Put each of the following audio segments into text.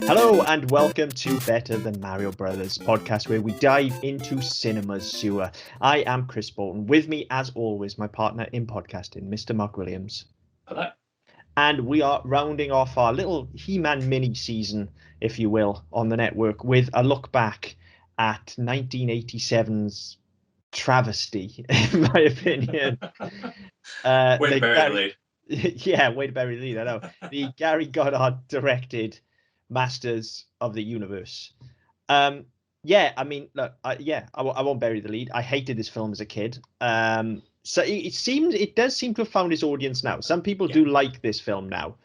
Hello and welcome to Better Than Mario Brothers podcast, where we dive into cinema's sewer. I am Chris Bolton. With me, as always, my partner in podcasting, Mr. Mark Williams. Hello. And we are rounding off our little He-Man mini season, if you will, on the network with a look back at 1987's travesty, in my opinion. Way to bury the lead. Yeah, way to bury the lead, I know. The Gary Goddard directed Masters of the Universe. Yeah, I mean, look, I won't bury the lead. I hated this film as a kid. So it does seem to have found its audience now. Some people do like this film now.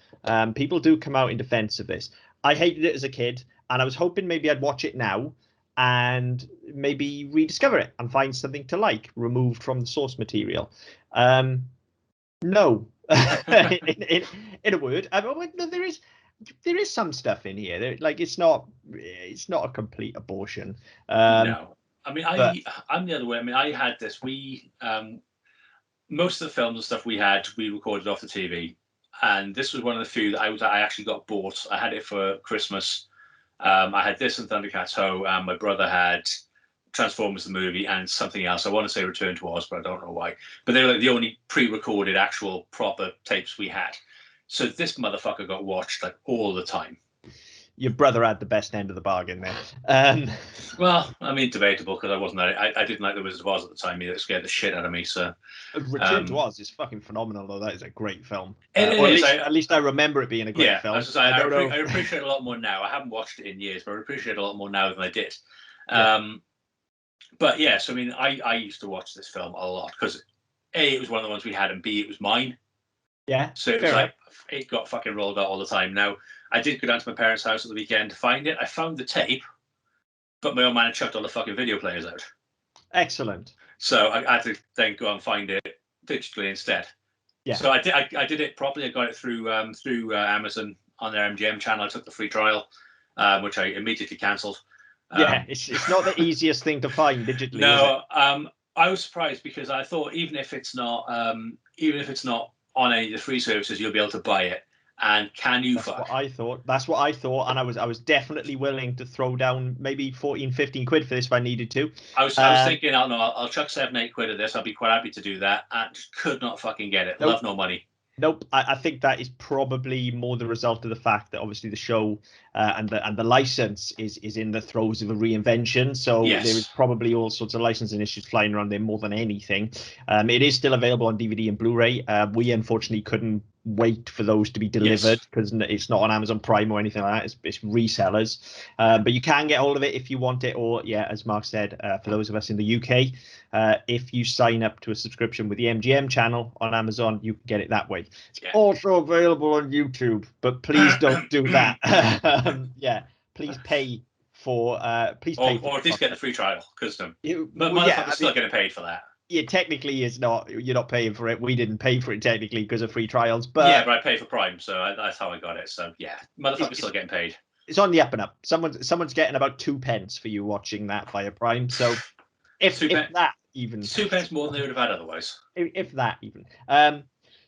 People do come out in defense of this. I hated it as a kid, and I was hoping maybe I'd watch it now and maybe rediscover it and find something to like, removed from the source material. No, in a word, there is some stuff in here. It's not a complete abortion. No, I mean, I'm the other way. I mean, I had this. We most of the films and stuff we recorded off the TV, and this was one of the few that I actually got bought. I had it for Christmas. I had this and Thundercats Ho, and my brother had Transformers the movie and something else. I want to say Return to Oz, but I don't know why. But they were like the only pre-recorded actual proper tapes we had. So this motherfucker got watched like all the time. Your brother had the best end of the bargain there. Well, I mean, debatable, because I wasn't. I didn't like The Wizard of Oz at the time. It scared the shit out of me. So Return to Oz is fucking phenomenal, though. That is a great film. At least I remember it being a great film. I appreciate it a lot more now. I haven't watched it in years, but I appreciate it a lot more now than I did. But yes, I mean, I used to watch this film a lot because A, it was one of the ones we had, and B, it was mine. Yeah. So it was like, it got fucking rolled out all the time. Now, I did go down to my parents' house at the weekend to find it. I found the tape, but my old man had chucked all the fucking video players out. Excellent. So I had to then go and find it digitally instead. Yeah. So I did it properly. I got it through Amazon on their MGM channel. I took the free trial, which I immediately cancelled. It's not the easiest thing to find digitally. No, I was surprised because I thought even if it's not on any of the free services, you'll be able to buy it. And can you That's what I thought. And I was definitely willing to throw down maybe 14, 15 quid for this if I needed to. I was thinking, I'll chuck 7-8 quid at this. I'll be quite happy to do that. And just could not fucking get it. Nope. Love no money. Nope. I think that is probably more the result of the fact that obviously the show and the license is in the throes of a reinvention. So There is probably all sorts of licensing issues flying around there more than anything. It is still available on DVD and Blu-ray. We unfortunately couldn't wait for those to be delivered because it's not on Amazon Prime or anything like that. It's resellers. But you can get hold of it if you want it. Or, as Mark said, for those of us in the UK, if you sign up to a subscription with the MGM channel on Amazon, you can get it that way. It's also available on YouTube, but please don't do that. Please pay for or at least get the free trial, because motherfuckers still getting paid for that. Yeah, technically you're not paying for it. We didn't pay for it technically because of free trials, but but I pay for Prime, so that's how I got it. So motherfuckers still getting paid. It's on the up and up. Someone's getting about 2 pence for you watching that via Prime. So if that even 2 pence more than they would have had otherwise. If that even.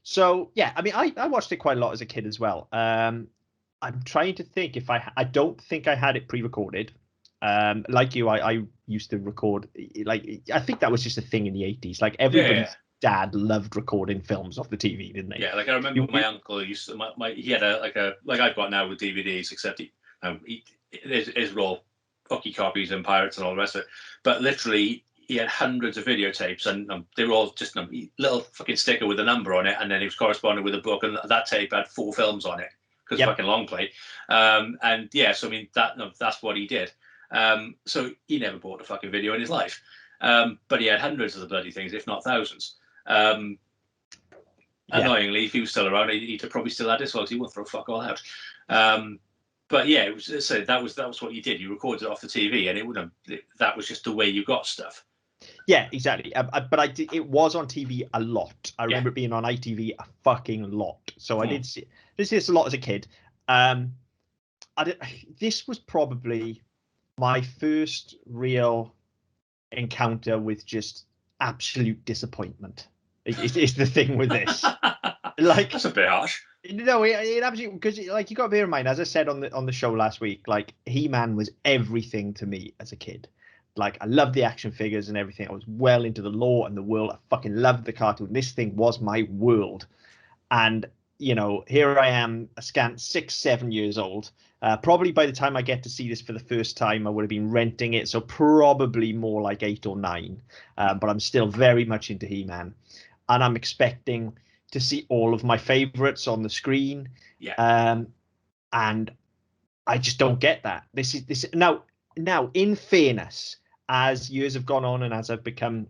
So I mean, I watched it quite a lot as a kid as well. I'm trying to think if I don't think I had it pre-recorded. Like you, I used to record, like, I think that was just a thing in the 80s. Like everybody's dad loved recording films off the TV, didn't they? Yeah, like I remember my uncle used to, he had a like I've got now with DVDs, except his raw hockey copies and pirates and all the rest of it. But literally, he had hundreds of videotapes, and they were all just a little fucking sticker with a number on it, and then he was corresponding with a book, and that tape had 4 films on it because fucking long play. So I mean that's what he did. So he never bought a fucking video in his life, but he had hundreds of the bloody things, if not thousands. Annoyingly, if he was still around, he'd probably still had this one. He wouldn't throw fuck all out. But it was, so that was what you did. You recorded it off the TV, and that was just the way you got stuff. Yeah, exactly. But it was on TV a lot. I remember it being on ITV a fucking lot. So I did see this a lot as a kid. This was probably my first real encounter with just absolute disappointment Is the thing with this. Like, that's a bit harsh. No, it absolutely, because like you got to bear in mind, as I said on the show last week, like He-Man was everything to me as a kid. Like I loved the action figures and everything. I was well into the lore and the world. I fucking loved the cartoon. This thing was my world. And here I am, a scant 6, 7 years old. Probably by the time I get to see this for the first time, I would have been renting it. So probably more like 8 or 9. But I'm still very much into He-Man. And I'm expecting to see all of my favorites on the screen. Yeah. And I just don't get that. This now, in fairness, as years have gone on and as I've become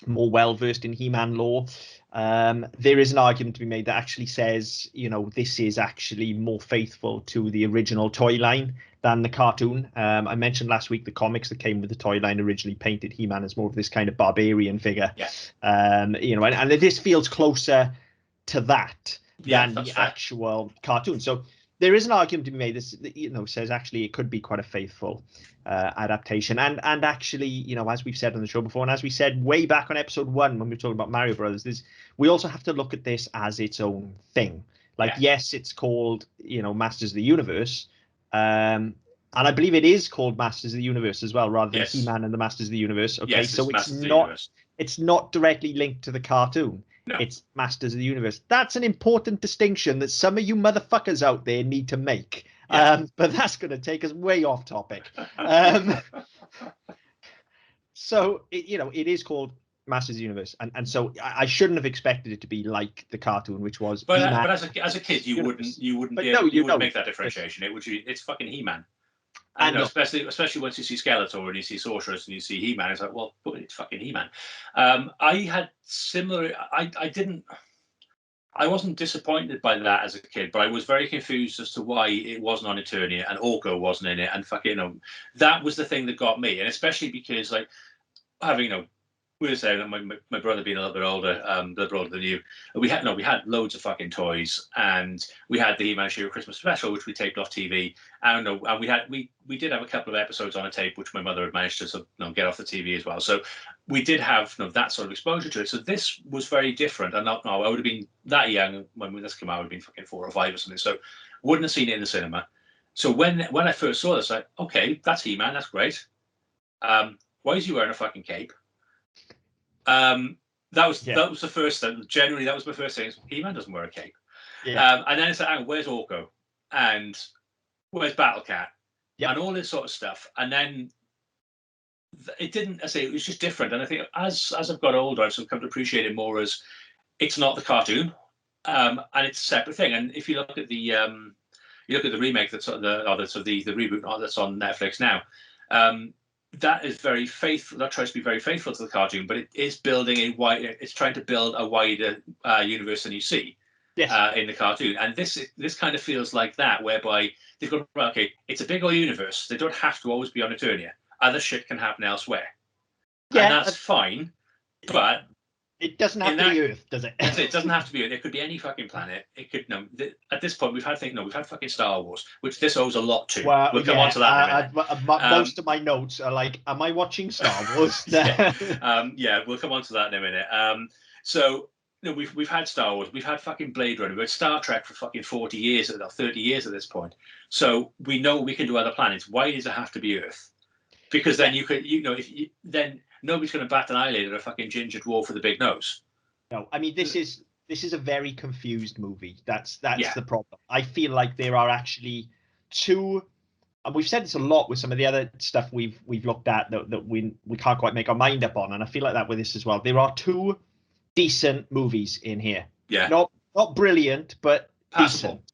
more well-versed in He-Man lore, there is an argument to be made that actually says, this is actually more faithful to the original toy line than the cartoon. I mentioned last week the comics that came with the toy line originally painted He-Man as more of this kind of barbarian figure. Yeah. And this feels closer to that than the fair. actual cartoon. So there is an argument to be made. This, says actually it could be quite a faithful adaptation. And actually, as we've said on the show before, and as we said way back on episode 1 when we were talking about Mario Brothers, we also have to look at this as its own thing. Like, yes, it's called, Masters of the Universe. And I believe it is called Masters of the Universe as well, rather than He-Man and the Masters of the Universe. Okay, yes, so it's not directly linked to the cartoon. No. It's Masters of the Universe. That's an important distinction that some of you motherfuckers out there need to make. But that's going to take us way off topic. So, it is called Masters of the Universe. And so I shouldn't have expected it to be like the cartoon, which was But as a kid, you wouldn't make that differentiation. It's fucking He-Man. And especially once you see Skeletor and you see Sorceress and you see He-Man, it's like, well, it's fucking He-Man. I had similar. I wasn't disappointed by that as a kid, but I was very confused as to why it wasn't on Eternia and Orko wasn't in it, and fucking that was the thing that got me, and especially because like having we were saying that my brother being a little bit older, than you, we had loads of fucking toys, and we had the He-Man She-Ra Christmas special, which we taped off TV. And we did have a couple of episodes on a tape, which my mother had managed to get off the TV as well. So we did have that sort of exposure to it. So this was very different. And I would have been that young when this came out. I would have been fucking 4 or 5 or something. So wouldn't have seen it in the cinema. So when I first saw this, like, okay, that's He-Man, that's great. Why is he wearing a fucking cape? That was the first thing. Generally, that was my first thing. He-Man doesn't wear a cape. Yeah. And then it's like, where's Orko? And where's Battle Cat? Yep. And all this sort of stuff. And then it didn't. It was just different. And I think as I've got older, I've come to appreciate it more as it's not the cartoon, and it's a separate thing. And if you look at the remake the reboot that's on Netflix now. That is very faithful. That tries to be very faithful to the cartoon, but it is building it's trying to build a wider universe than you see in the cartoon. And this kind of feels like that, whereby they've got, okay, it's a bigger universe. They don't have to always be on Eternia. Other shit can happen elsewhere. Yeah, and that's fine. But it doesn't have to be Earth, does it? It doesn't have to be Earth. It could be any fucking planet. It could at this point we've had fucking Star Wars, which this owes a lot to. Well, we'll come on to that in a minute. Most of my notes are like, am I watching Star Wars? We'll come on to that in a minute. So we've had Star Wars, we've had fucking Blade Runner, we've had Star Trek for fucking 40 years or 30 years at this point. So we know we can do other planets. Why does it have to be Earth? Because then then nobody's going to bat an eyelid at a fucking ginger dwarf with a big nose. No, I mean this is a very confused movie. That's the problem. I feel like there are actually two, and we've said this a lot with some of the other stuff we've looked at that we can't quite make our mind up on, and I feel like that with this as well. There are two decent movies in here. Yeah. Not brilliant, but passable. Decent.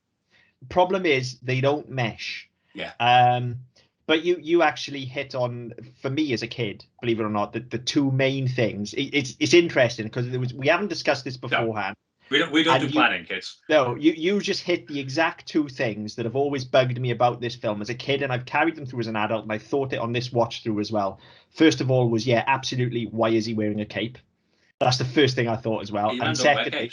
Problem is they don't mesh. Yeah. But you actually hit on, for me as a kid, believe it or not, the two main things. It's interesting because we haven't discussed this beforehand. No, we don't do planning, kids. No, you just hit the exact two things that have always bugged me about this film as a kid, and I've carried them through as an adult, and I thought it on this watch through as well. First of all was, absolutely, why is he wearing a cape? That's the first thing I thought as well. And secondly,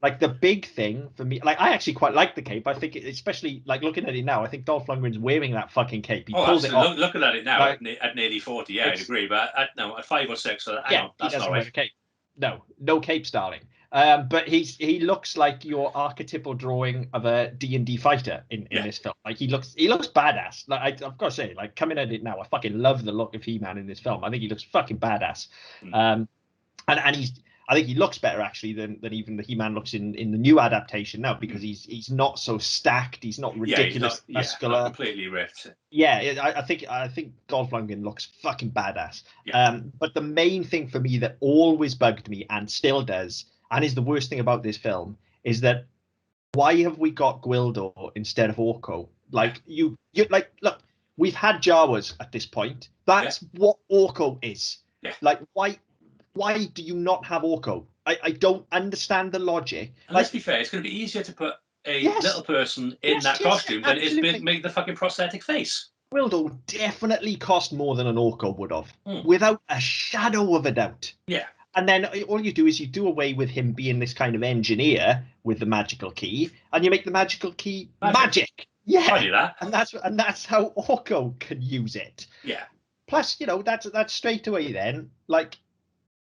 like the big thing for me, like I actually quite like the cape. I think, especially like looking at it now, I think Dolph Lundgren's wearing that fucking cape. He pulls it off. Looking at it now at nearly 40, I'd agree. But at 5 or 6, he doesn't wear a cape. No capes, darling. But he looks like your archetypal drawing of a D&D fighter in this film. Like he looks badass. Like I've got to say, like coming at it now, I fucking love the look of He-Man in this film. I think he looks fucking badass. And I think he looks better actually than even the He-Man looks in the new adaptation now, because he's not so stacked. He's not ridiculous muscular. Not completely ripped. Yeah, I think Dolph Lundgren looks fucking badass. But the main thing for me that always bugged me and still does, and is the worst thing about this film, is that why have we got Gwildor instead of Orko? Like you like, look, we've had Jawas at this point. That's what Orko is. Yeah. Like why do you not have Orko? I don't understand the logic. And let's be fair, it's going to be easier to put a little person in that costume than it is to make the fucking prosthetic face. Gwildor definitely cost more than an Orko would have, without a shadow of a doubt. Yeah. And then all you do is you do away with him being this kind of engineer with the magical key, and you make the magical key magic. Yeah. I do that. And that's how Orko can use it. Yeah. Plus, that's straight away then, like,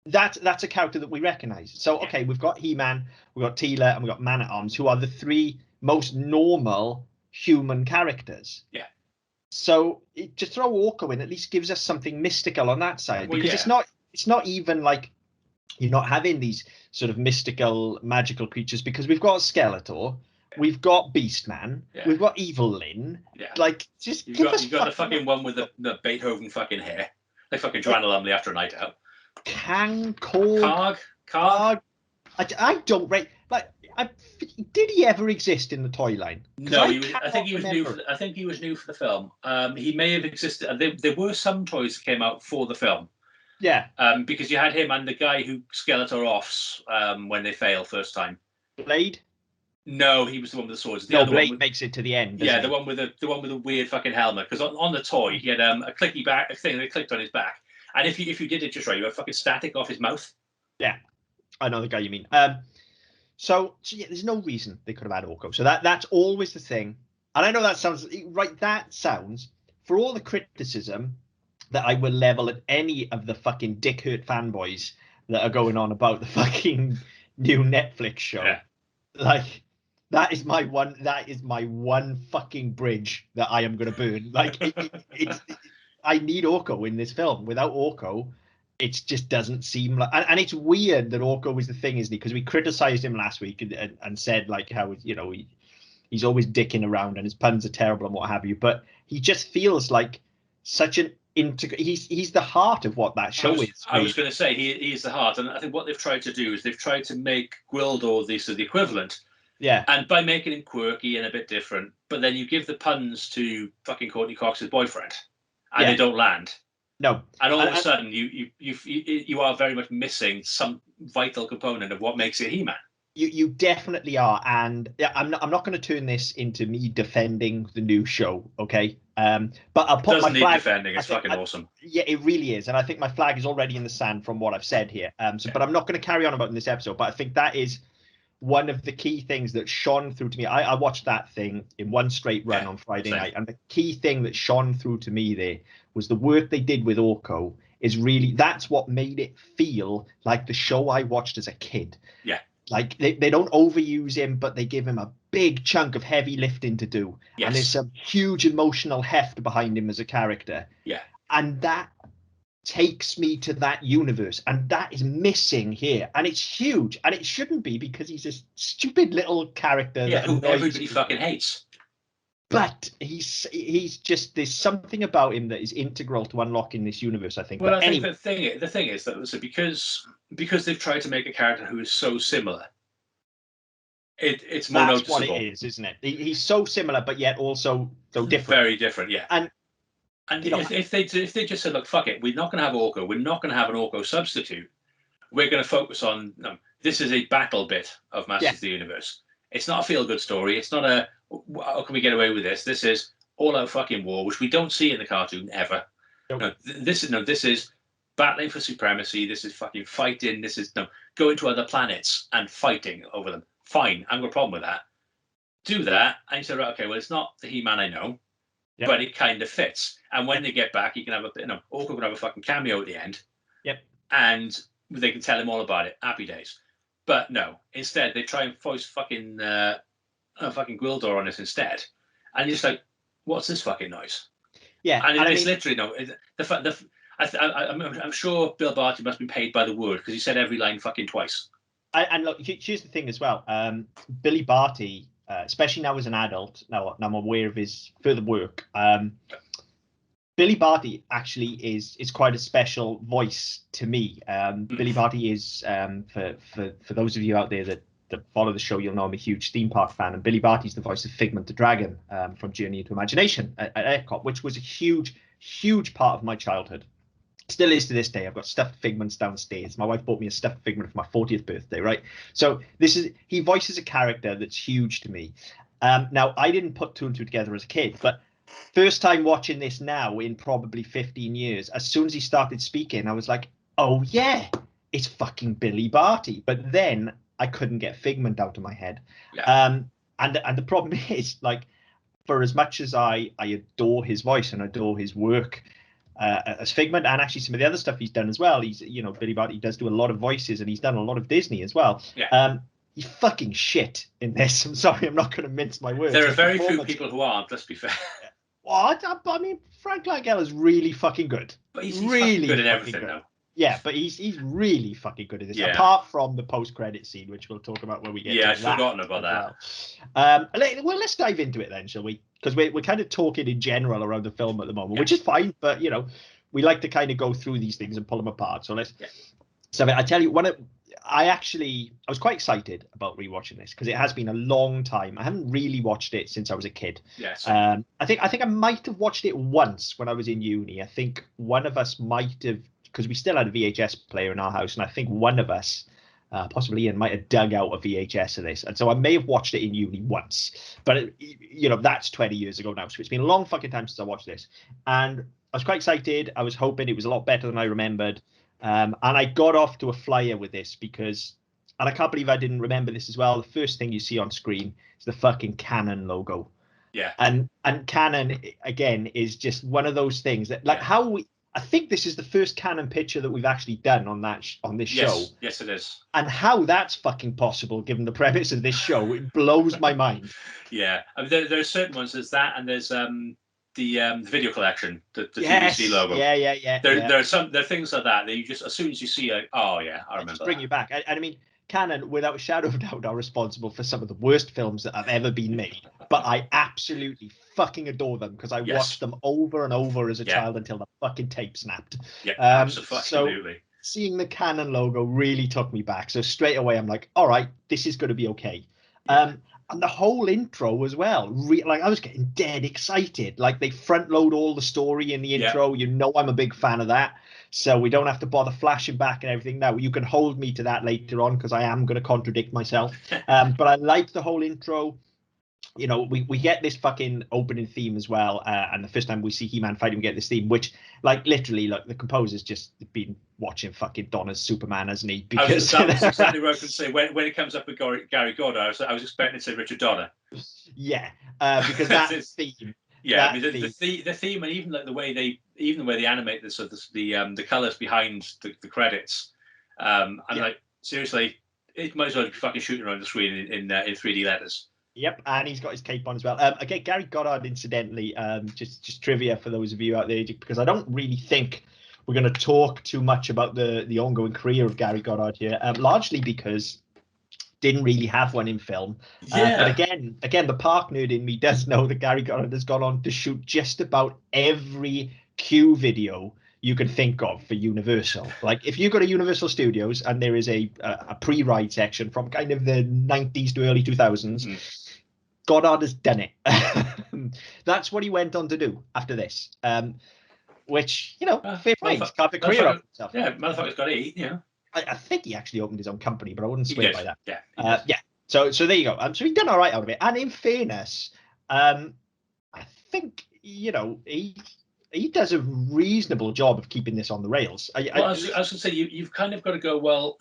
that's a character that we recognize. So, okay, we've got He-Man, we've got Teela, and we've got Man-at-Arms, who are the three most normal human characters. Yeah. So to throw Orko in at least gives us something mystical on that side, because it's not even like you're not having these sort of mystical, magical creatures, because we've got Skeletor, we've got Beastman, we've got Evil Lyn. Yeah. Like, just you've got the fucking one with the Beethoven fucking hair, like fucking Joanna Lumley after a night out. Karg. I don't rate. Like, did he ever exist in the toy line? No, I think he was new. I think he was new for the film. He may have existed. There were some toys that came out for the film. Yeah. Because you had him and the guy who Skeletor offs when they fail first time. Blade. No, he was the one with the swords. No, Blade makes it to the end. Yeah, the one with the weird fucking helmet. Because on the toy he had a clicky back thing that clicked on his back, and if you did it just right, you had fucking static off his mouth. Yeah, I know the guy you mean. So yeah, there's no reason they could have had Orko. So that's always the thing. And I know that sounds right. That sounds, for all the criticism that I will level at any of the fucking dick hurt fanboys that are going on about the fucking new Netflix show. Yeah. Like, that is my one fucking bridge that I am going to burn. Like, I need Orko in this film. Without Orko, it just doesn't seem like, and it's weird that Orko is the thing, isn't he? Because we criticized him last week and said, like, how, he's always dicking around and his puns are terrible and what have you. But he just feels like such an he's the heart of what that show is. I was going to say he is the heart, and I think what they've tried to do is they've tried to make Gwildor the equivalent. Yeah. And by making him quirky and a bit different, but then you give the puns to fucking Courtney Cox's boyfriend, and they don't land. No. And all of a sudden, you are very much missing some vital component of what makes it He-Man. You definitely are, and I'm not going to turn this into me defending the new show, okay? But I'll put my flag. Defending. It's fucking awesome. Yeah, it really is, and I think my flag is already in the sand from what I've said here. But I'm not going to carry on about in this episode. But I think that is one of the key things that shone through to me. I watched that thing in one straight run on Friday night, and the key thing that shone through to me there was the work they did with Orko. That's what made it feel like the show I watched as a kid. Yeah. Like, they don't overuse him, but they give him a big chunk of heavy lifting to do. Yes. And there's some huge emotional heft behind him as a character. Yeah. And that takes me to that universe. And that is missing here. And it's huge. And it shouldn't be, because he's a stupid little character. Yeah, who everybody fucking hates. But he's just, there's something about him that is integral to unlocking this universe, I think. Well, I think the thing is that because they've tried to make a character who is so similar, it's more noticeable. That's what it is, isn't it? He's so similar, but yet also so different. Very different, yeah. And if they just said, look, fuck it, we're not going to have Orko, we're not going to have an Orko substitute. We're going to focus on this is a battle bit of Masters of the Universe. It's not a feel-good story. It's not a, how can we get away with this? This is all-out fucking war, which we don't see in the cartoon ever. Nope. No, this is battling for supremacy. This is fucking fighting. This is going to other planets and fighting over them. Fine, I've got a problem with that. Do that, and you say, right, okay, well, it's not the He-Man I know, but it kind of fits. And when they get back, you can have Orko can have a fucking cameo at the end. Yep. And they can tell him all about it. Happy days. But no, instead they try and voice fucking Gwildor on it instead, and you're just like, what's this fucking noise? Yeah, and it's literally I'm sure Bill Barty must be paid by the word because he said every line fucking twice. And look, here's the thing as well. Billy Barty, especially now as an adult, now I'm aware of his further work. Billy Barty actually is quite a special voice to me. Billy Barty is, for those of you out there that follow the show, you'll know I'm a huge theme park fan. And Billy Barty's the voice of Figment the Dragon from Journey into Imagination at Epcot, which was a huge part of my childhood. Still is to this day. I've got stuffed figments downstairs. My wife bought me a stuffed figment for my 40th birthday, right? So he voices a character that's huge to me. Now, I didn't put two and two together as a kid, but first time watching this now in probably 15 years, as soon as he started speaking, I was like, oh yeah, it's fucking Billy Barty. But then I couldn't get Figment out of my head. Yeah. And the problem is, like, for as much as I adore his voice and adore his work as Figment, and actually some of the other stuff he's done as well, Billy Barty does do a lot of voices, and he's done a lot of Disney as well. Yeah. He's fucking shit in this. I'm sorry, I'm not going to mince my words. There are very few people who aren't, let's be fair. Well, I mean, Frank Langella's really fucking good. But he's really good at everything now. Yeah, but he's really fucking good at this. Yeah. Apart from the post-credit scene, which we'll talk about when we get to that. Yeah, I've forgotten about that. Well, let's dive into it then, shall we? Because we're kind of talking in general around the film at the moment, yeah. which is fine. But we like to kind of go through these things and pull them apart. So let's. Yeah. So I tell you, I was quite excited about rewatching this because it has been a long time. I haven't really watched it since I was a kid. Yes. I think I might have watched it once when I was in uni. I think one of us might have, because we still had a VHS player in our house, and I think one of us, possibly Ian, might have dug out a VHS of this, and so I may have watched it in uni once. But that's 20 years ago now, so it's been a long fucking time since I watched this, and I was quite excited. I was hoping it was a lot better than I remembered. And I got off to a flyer with this because, and I can't believe I didn't remember this as well, the first thing you see on screen is the fucking Canon logo. Yeah. And Canon, again, is just one of those things that, like, I think this is the first Canon picture that we've actually done on this show. Yes, it is. And how that's fucking possible, given the premise of this show, it blows my mind. Yeah. I mean, there are certain ones, there's that, and there's the video collection, the yes. TVC logo. Yeah. There are things like that you just, as soon as you see it, oh yeah, I remember. Just bring you back. And I mean, Canon, without a shadow of a doubt, are responsible for some of the worst films that have ever been made. But I absolutely fucking adore them because I watched them over and over as a child until the fucking tape snapped. Yeah, absolutely. So seeing the Canon logo really took me back. So straight away, I'm like, all right, this is going to be okay. Yeah. And the whole intro as well, like I was getting dead excited. Like they front load all the story in the intro. Yeah. I'm a big fan of that. So we don't have to bother flashing back and everything. Now you can hold me to that later on because I am going to contradict myself. But I like the whole intro. We get this fucking opening theme as well. And the first time we see He-Man fighting, we get this theme, which, like, literally, like, the composer's just been watching fucking Donna's Superman, hasn't he? Because that's exactly what I was going to say. When it comes up with Gary Goddard, I was expecting to say Richard Donner. Yeah, because that theme. Yeah, I mean, the theme, and even like the way they animate this, so the colors behind the credits, like, seriously, it might as well be fucking shooting around the screen in 3D letters. Yep, and he's got his cape on as well. Again, Gary Goddard, incidentally, just trivia for those of you out there, because I don't really think we're going to talk too much about the ongoing career of Gary Goddard here, largely because didn't really have one in film. But again, the park nerd in me does know that Gary Goddard has gone on to shoot just about every Q video you can think of for Universal. Like if you go to Universal Studios and there is a pre-ride section from kind of the 90s to early 2000s, Goddard has done it. That's what he went on to do after this. Which, fair play. He's carved a career out of himself. Yeah, motherfucker's got to eat, I think he actually opened his own company, but I wouldn't swear by that. Yeah. So there you go. So he's done all right out of it. And in fairness, I think, he does a reasonable job of keeping this on the rails. I was going to say, you've kind of got to go, well,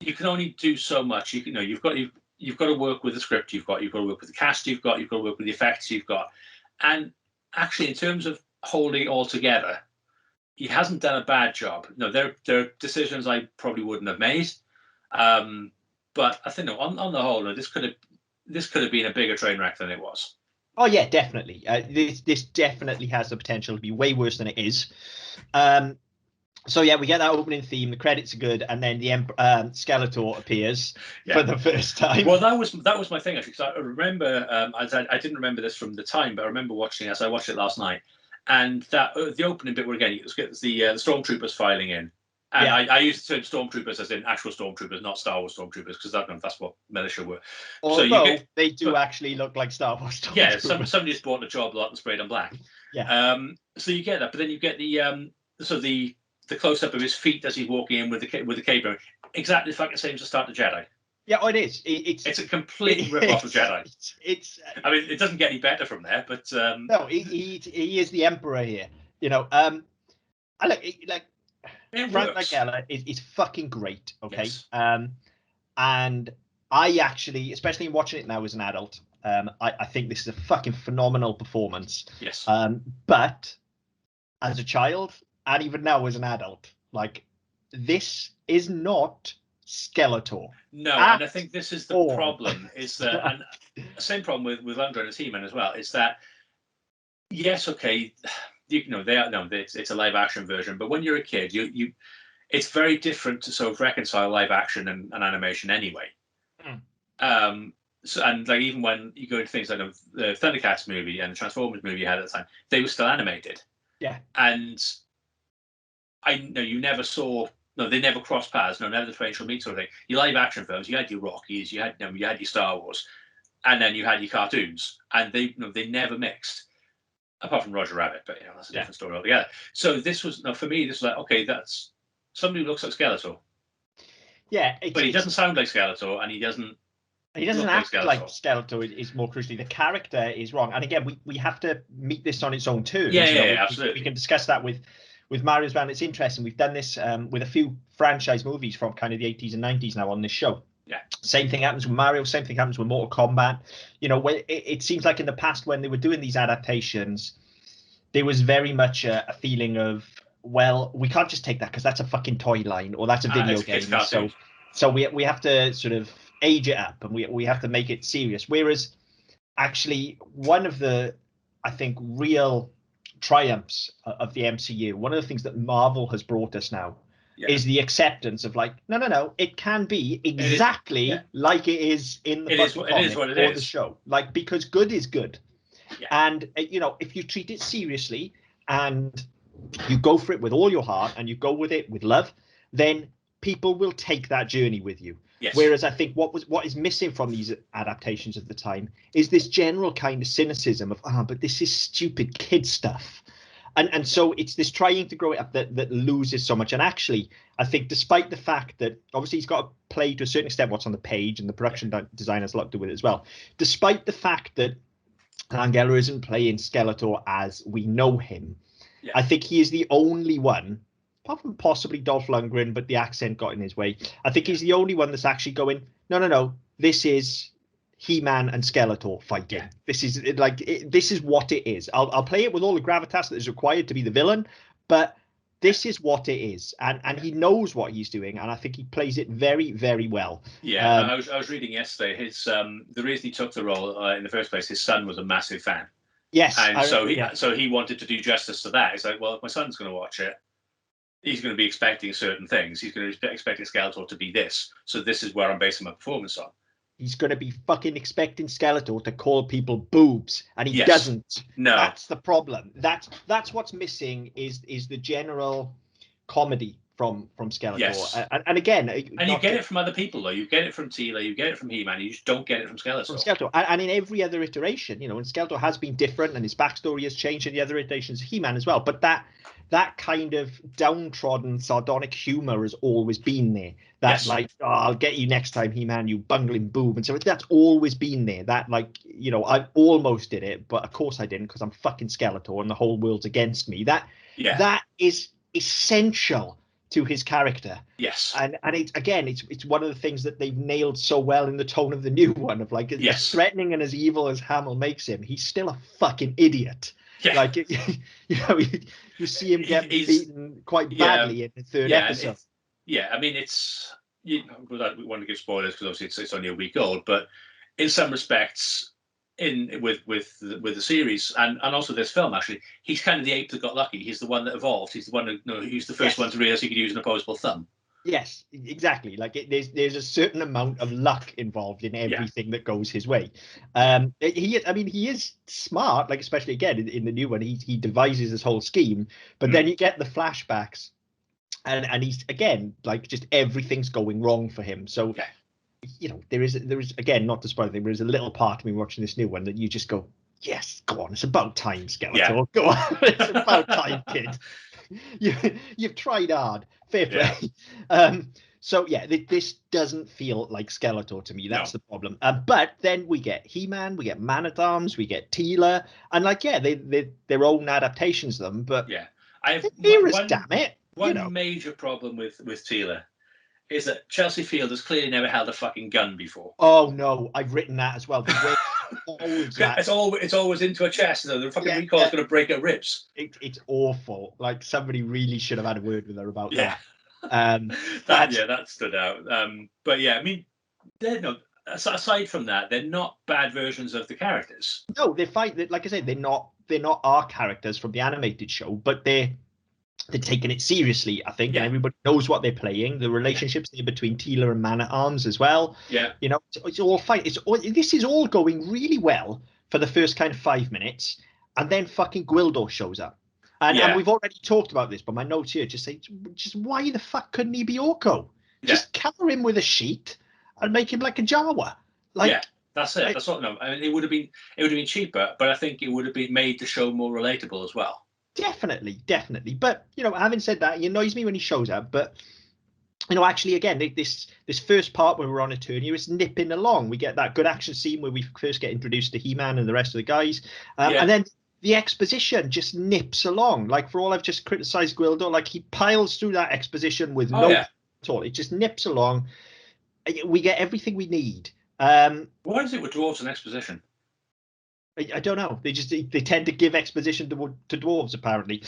you can only do so much. You've got to work with the script you've got to work with the cast you've got to work with the effects you've got. And actually, in terms of holding it all together, he hasn't done a bad job. No, there are decisions I probably wouldn't have made. But I think on the whole, this could have been a bigger train wreck than it was. Oh yeah, definitely. This definitely has the potential to be way worse than it is. So yeah, we get that opening theme. The credits are good, and then the Skeletor appears for the first time. Well, that was my thing actually. Because I remember, I didn't remember this from the time, but I remember watching it as I watched it last night. And that the opening bit where again the stormtroopers filing in, and I used the term stormtroopers as in actual stormtroopers, not Star Wars stormtroopers, because that's what militia were. Although they do actually look like Star Wars stormtroopers. Yeah, somebody just bought a job lot and sprayed them black. Yeah. So you get that, but then you get the close up of his feet as he's walking in with the cape on. Exactly the fucking same as the start of Jedi. Yeah, it is. It's a complete rip-off of Jedi. I mean, it doesn't get any better from there, but no, he is the Emperor here. I like Frank Langella is fucking great. Okay, yes. And I actually, especially watching it now as an adult, I think this is a fucking phenomenal performance. Yes. But as a child, and even now as an adult, like, this is not Skeletor. No, and I think this is the problem. Is that and the same problem with Langella and He-Man as well? Is that yes, okay, it's a live action version, but when you're a kid, you it's very different to sort of reconcile live action and animation anyway. So and like even when you go into things like the Thundercats movie and the Transformers movie you had at the time, they were still animated. Yeah, and I know you never saw. No, they never crossed paths. No, never the twain shall meet sort of thing. Your live action films, you had your Rockies, you had your Star Wars, and then you had your cartoons, and they never mixed, apart from Roger Rabbit. But that's a different story altogether. So this was for me. This was like, okay, that's somebody who looks like Skeletor. Yeah, but he doesn't sound like Skeletor, and he doesn't. He doesn't act like Skeletor. Is more crucially, the character is wrong. And again, we have to meet this on its own terms. Yeah, absolutely. We can discuss that with Mario's Band. It's interesting. We've done this with a few franchise movies from kind of the 80s and 90s now on this show. Yeah. Same thing happens with Mario. Same thing happens with Mortal Kombat. When it seems like in the past when they were doing these adaptations, there was very much a feeling of, well, we can't just take that because that's a fucking toy line or that's a video game. So we have to sort of age it up and we have to make it serious. Whereas actually one of the, I think, real triumphs of the MCU, one of the things that Marvel has brought us now is the acceptance of like, no, it can be exactly like it is in the comic or the show, like, because good is good. And if you treat it seriously and you go for it with all your heart and you go with it with love, then people will take that journey with you. Whereas I think what is missing from these adaptations of the time is this general kind of cynicism of, but this is stupid kid stuff. And so it's this trying to grow it up that loses so much. And actually, I think despite the fact that obviously he's got to play to a certain extent what's on the page and the production design has a lot to do with it as well, despite the fact that Langella isn't playing Skeletor as we know him, I think he is the only one, apart from possibly Dolph Lundgren, but the accent got in his way. I think he's the only one that's actually going, no, this is He-Man and Skeletor fighting. This is this is what it is. I'll play it with all the gravitas that is required to be the villain, but this is what it is, and he knows what he's doing, and I think he plays it very, very well. I was reading yesterday his the reason he took the role in the first place, his son was a massive fan. Yes, and so he wanted to do justice to that. It's like, well, if my son's going to watch it, he's going to be expecting certain things. He's going to be expecting Skeletor to be this. So this is where I'm basing my performance on. He's going to be fucking expecting Skeletor to call people boobs, and he doesn't. No, that's the problem. That's what's missing is the general comedy from Skeletor. Yes. And again, and you get it from other people though. You get it from Teela, you get it from He-Man. You just don't get it from Skeletor. And in every other iteration, and Skeletor has been different, and his backstory has changed in the other iterations of He-Man as well. But that kind of downtrodden, sardonic humor has always been there. That's like, I'll get you next time, He-Man, you bungling boob. And so that's always been there. That, like, I almost did it, but of course I didn't because I'm fucking Skeletor and the whole world's against me. That is essential to his character. Yes. And it's one of the things that they've nailed so well in the tone of the new one of like, as threatening and as evil as Hamill makes him, he's still a fucking idiot. Yeah. Like, you see him get beaten quite badly in the third episode. I mean, it's we want to give spoilers because obviously it's only a week old, but in some respects, with the series and also this film, actually, he's kind of the ape that got lucky. He's the one that evolved. He's the one who's the first one to realize he could use an opposable thumb. Yes, exactly. Like there's a certain amount of luck involved in everything that goes his way. He is smart, like especially again in the new one, he devises this whole scheme, but then you get the flashbacks, and he's again like just everything's going wrong for him. So there is again, not to spoil anything, there is a little part of me watching this new one that you just go, yes, go on, it's about time, Skeletor, go on, it's about time, kid. You've tried hard, fair play. So this doesn't feel like Skeletor to me. That's the problem. But then we get He-Man, we get Man-at-Arms, we get Teela, and they their own adaptations of them. But I have damn it. One major problem with Teela is that Chelsea Field has clearly never held a fucking gun before. Oh no, I've written that as well. It's always into a chest. The fucking recoil is going to break her ribs. It's awful. Like somebody really should have had a word with her about that. That stood out. But I mean, they're not. Aside from that, they're not bad versions of the characters. No, they're fine. Like I said, they're not our characters from the animated show, but they're taking it seriously, I think, and everybody knows what they're playing. The relationships there between Teela and Man-at-Arms as well. Yeah, it's all fine. This is all going really well for the first kind of 5 minutes, and then fucking Gwildor shows up, and we've already talked about this, but my notes here just say, just why the fuck couldn't he be Orko? Just cover him with a sheet and make him like a Jawa. That's it. That's what. No, I mean, it would have been cheaper, but I think it would have been made the show more relatable as well. Definitely. But having said that, he annoys me when he shows up. But actually, again, this first part where we're on Eternia is nipping along. We get that good action scene where we first get introduced to He-Man and the rest of the guys, and then the exposition just nips along. Like for all I've just criticised Gwildor, like he piles through that exposition with at all. It just nips along. We get everything we need. What is it with dwarves and exposition? I don't know. They tend to give exposition to dwarves, apparently.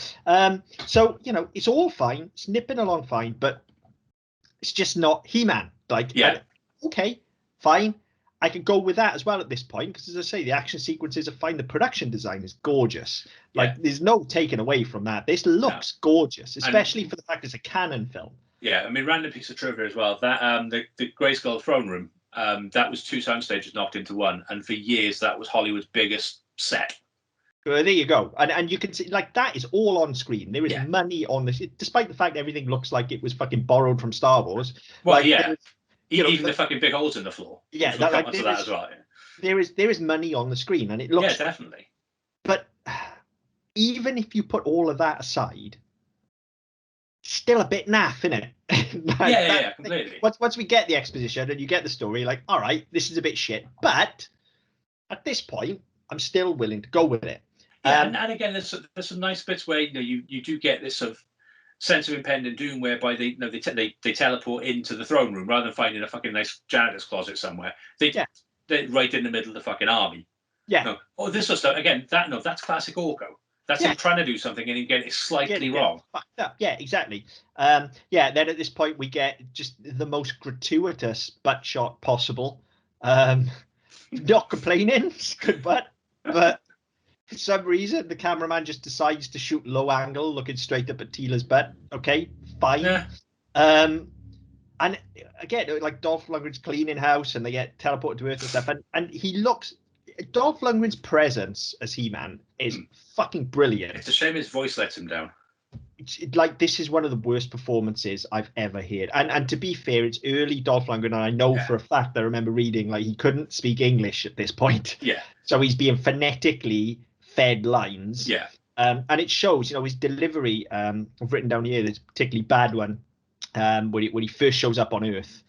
So it's all fine. It's nipping along fine, but it's just not He-Man. Okay, fine. I can go with that as well at this point because, as I say, the action sequences are fine. The production design is gorgeous. There's no taking away from that. This looks gorgeous, especially for the fact it's a canon film. Yeah, I mean, random piece of trivia as well. That the Grayskull throne room. That was 2 sound stages knocked into one, and for years that was Hollywood's biggest set. Well, there you go, and you can see that is all on screen. There is money on this, despite the fact everything looks like it was fucking borrowed from Star Wars. Well, even the fucking big holes in the floor. Yeah, as well. There is money on the screen, and it looks definitely. But even if you put all of that aside, still a bit naff, isn't it? Completely. Once we get the exposition and you get the story, all right, this is a bit shit, but at this point, I'm still willing to go with it. And again, there's some nice bits where you do get this sort of sense of impending doom, whereby they teleport into the throne room rather than finding a fucking nice janitor's closet somewhere. They're right in the middle of the fucking army. Yeah. This sort of stuff again. That's classic Orko. That's him trying to do something and again it's slightly wrong. Fucked up. Yeah, exactly. Then at this point we get just the most gratuitous butt shot possible. Not complaining, it's good butt, but for some reason the cameraman just decides to shoot low angle, looking straight up at Teela's butt. Okay, fine. Yeah. And again, Dolph Lundgren's cleaning house, and they get teleported to Earth and stuff, and he looks. Dolph Lundgren's presence as He-Man is fucking brilliant. It's a shame his voice lets him down. This is one of the worst performances I've ever heard. And to be fair, it's early Dolph Lundgren, and I know for a fact, I remember reading, he couldn't speak English at this point. Yeah. So he's being phonetically fed lines. Yeah. And it shows, his delivery. I've written down here, there's a particularly bad one when he first shows up on Earth,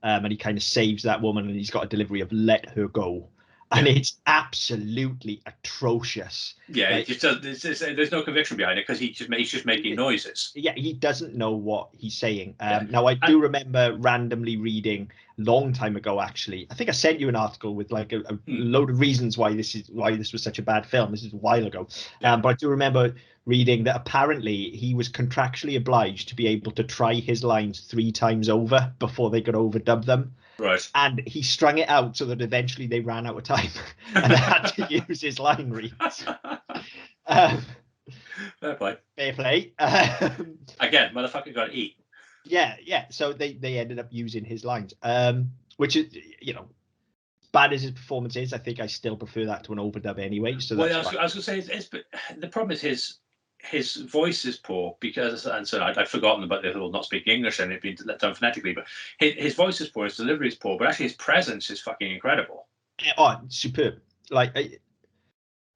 and he kind of saves that woman, and he's got a delivery of "let her go." And it's absolutely atrocious. Yeah, there's no conviction behind it because he's just making noises. Yeah, he doesn't know what he's saying. Now, I do remember randomly reading a long time ago, actually. I think I sent you an article with a load of reasons why this was such a bad film. This is a while ago. But I do remember reading that apparently he was contractually obliged to be able to try his lines 3 times over before they could overdub them. Right. And he strung it out so that eventually they ran out of time and had to use his line reads. Fair play. Fair play. Again, motherfucker got to eat. Yeah. So they ended up using his lines, which is, bad as his performance is, I think I still prefer that to an overdub anyway. So that's I was going to say, the problem is his voice is poor because, and so I'd forgotten about the whole not speaking English and it being done phonetically, but his voice is poor, his delivery is poor, but actually his presence is fucking incredible. Oh, superb. Like,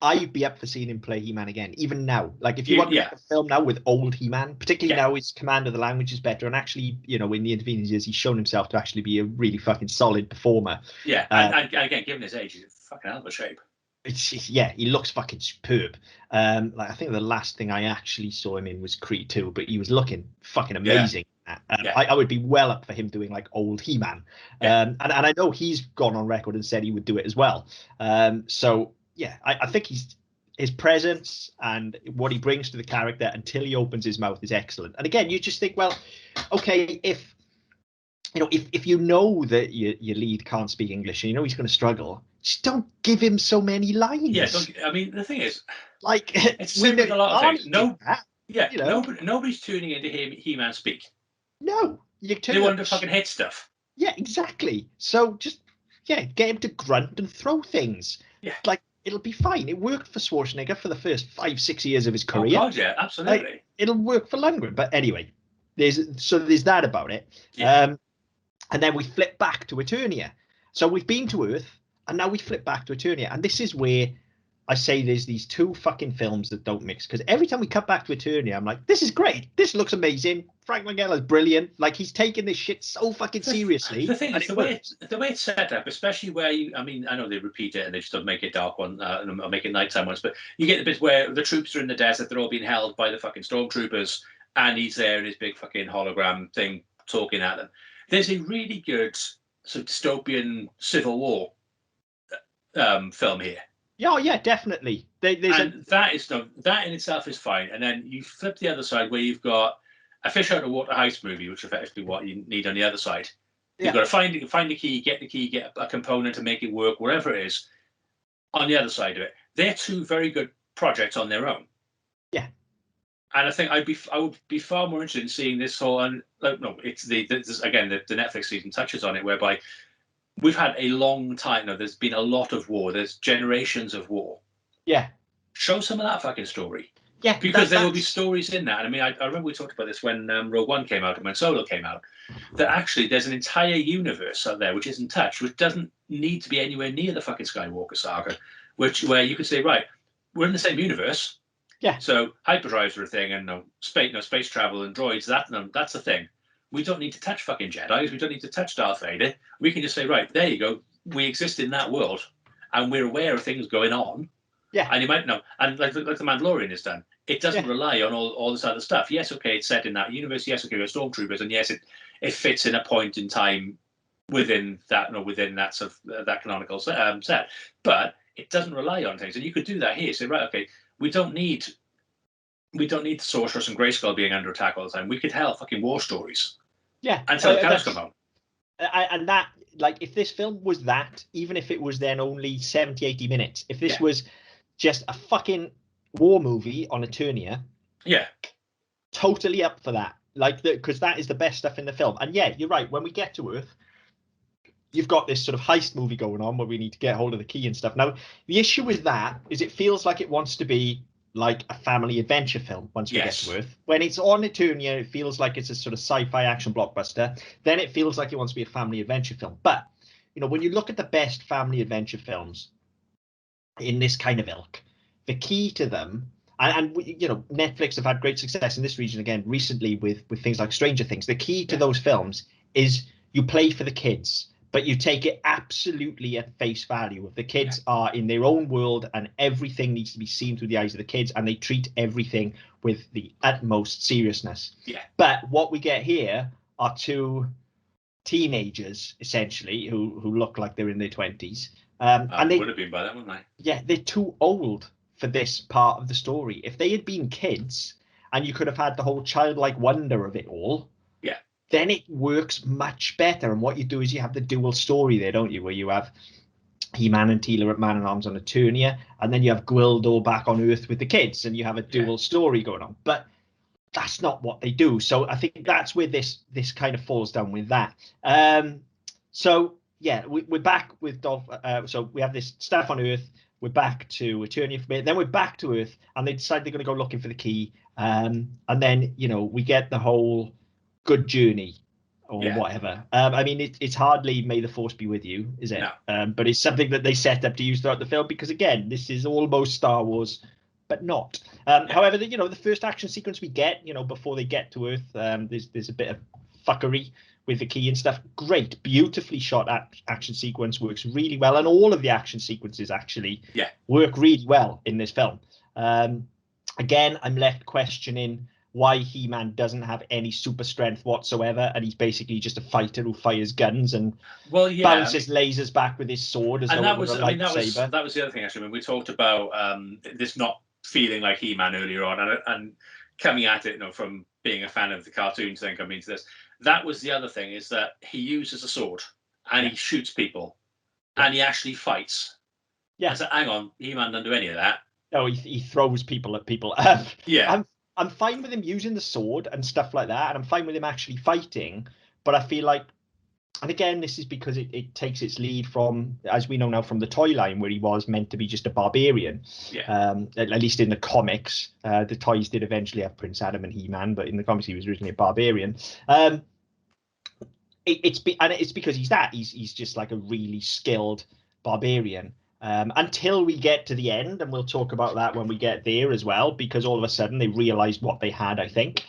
I'd be up for seeing him play He-Man again, even now. Like, if you want to make a film now with old He-Man, particularly now his command of the language is better, and actually, in the intervening years, he's shown himself to actually be a really fucking solid performer. Yeah, and again, given his age, he's in fucking hell of a shape. He looks fucking superb. Like, I think the last thing I actually saw him in was Creed 2, but he was looking fucking amazing. I would be well up for him doing like old He-Man. And I know he's gone on record and said he would do it as well. So yeah, I think his presence and what he brings to the character until he opens his mouth is excellent. And again, you just think, well, okay, if you know that your lead can't speak English and he's going to struggle, just don't give him so many lines. Yeah, I mean, the thing is, like, it's same with a lot of things. Nobody's tuning into He-Man speak. No, they want to fucking hit stuff. Yeah, exactly. So just get him to grunt and throw things. Yeah, like it'll be fine. It worked for Schwarzenegger for the first 5-6 years of his career. Oh God, yeah, absolutely. Like, it'll work for Lundgren. But anyway, there's that about it. Yeah. And then we flip back to Eternia. So we've been to Earth, and now we flip back to Eternia. And this is where I say there's these two fucking films that don't mix. Because every time we cut back to Eternia, I'm like, this is great. This looks amazing. Frank Langella's brilliant. Like, he's taking this shit so fucking seriously. The thing is, the way it's set up, especially where I know they repeat it and they just don't make it dark one and make it nighttime ones, but you get the bit where the troops are in the desert, they're all being held by the fucking stormtroopers, and he's there in his big fucking hologram thing talking at them. There's a really good sort of dystopian Civil War film here. Yeah, yeah, definitely. That in itself is fine. And then you flip the other side where you've got a fish out of water heist movie, which is effectively what you need on the other side. Yeah. You've got to find the key, get a component to make it work, whatever it is. On the other side of it, they're two very good projects on their own. Yeah. And I think I would be far more interested in seeing this whole. And it's the Netflix season touches on it, whereby we've had a long time. There's been a lot of war. There's generations of war. Yeah. Show some of that fucking story. Yeah. Because there will be stories in that. And I mean, I remember we talked about this when Rogue One came out and when Solo came out. That actually there's an entire universe out there which isn't touched, which doesn't need to be anywhere near the fucking Skywalker saga. Where you could say, right, we're in the same universe. Yeah. So hyperdrives are a thing, and space travel and droids. That's a thing. We don't need to touch fucking Jedis. We don't need to touch Darth Vader. We can just say, right, there you go. We exist in that world, and we're aware of things going on. Yeah. And you might know, and like the Mandalorian has done, it doesn't rely on all this other stuff. Yes, okay, it's set in that universe. Yes, okay, we're stormtroopers, and yes, it fits in a point in time within that sort of that canonical set. But it doesn't rely on things, and you could do that here. Say, right, okay. We don't need the Sorceress and Grayskull being under attack all the time. We could tell fucking war stories. Yeah. Until the cows come home. And that, like, if this film was that, even if it was then only 70, 80 minutes, if this was just a fucking war movie on Eternia, totally up for that. Like, because that is the best stuff in the film. And yeah, you're right. When we get to Earth, you've got this sort of heist movie going on where we need to get hold of the key and stuff. Now, the issue with that is it feels like it wants to be like a family adventure film once we get to Earth. When it's on Eternia, it feels like it's a sort of sci-fi action blockbuster. Then it feels like it wants to be a family adventure film. But, when you look at the best family adventure films in this kind of ilk, the key to them, and Netflix have had great success in this region again recently with things like Stranger Things. The key to those films is you play for the kids, but you take it absolutely at face value. If the kids are in their own world and everything needs to be seen through the eyes of the kids, and they treat everything with the utmost seriousness. Yeah. But what we get here are two teenagers, essentially, who look like they're in their 20s. And they would have been by then, wouldn't they? Yeah, they're too old for this part of the story. If they had been kids and you could have had the whole childlike wonder of it all, then it works much better. And what you do is you have the dual story there, don't you, where you have He-Man and Teela at Man-at-Arms on Eternia, and then you have Gwildor back on Earth with the kids, and you have a dual story going on. But that's not what they do. So I think that's where this kind of falls down with that. So yeah, we're back with Dolph. So we have this stuff on Earth. We're back to Eternia, then we're back to Earth, and they decide they're going to go looking for the key. And then we get the whole good journey or whatever. I mean, it's hardly May the Force be with you, is it? No. But it's something that they set up to use throughout the film because, again, this is almost Star Wars, but not. However, the first action sequence we get, before they get to Earth, there's a bit of fuckery with the key and stuff. Great, beautifully shot action sequence, works really well, and all of the action sequences actually work really well in this film. Again, I'm left questioning why He-Man doesn't have any super strength whatsoever, and he's basically just a fighter who fires guns and bounces lasers back with his sword as though it was a lightsaber. That was the other thing, actually. When we talked about this not feeling like He-Man earlier on, and coming at it, from being a fan of the cartoons, then coming into this, that was the other thing, is that he uses a sword and he shoots people and he actually fights. Yeah. So hang on, He-Man doesn't do any of that. No, he throws people at people. I'm fine with him using the sword and stuff like that, and I'm fine with him actually fighting, but I feel like, and again, this is because it takes its lead from, as we know now, from the toy line, where he was meant to be just a barbarian. At least in the comics. The toys did eventually have Prince Adam and He-Man, but in the comics he was originally a barbarian. It's because he's just like a really skilled barbarian. Until we get to the end, and we'll talk about that when we get there as well, because all of a sudden they realized what they had, I think.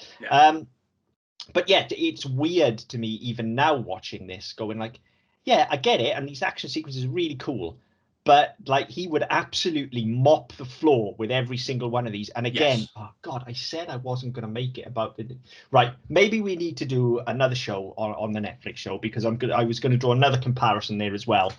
But yeah, it's weird to me even now watching this, going like, yeah, I get it, and these action sequences are really cool, but like he would absolutely mop the floor with every single one of these. And again, oh God, I said I wasn't going to make it about the right. Maybe we need to do another show on the Netflix show, because I was going to draw another comparison there as well.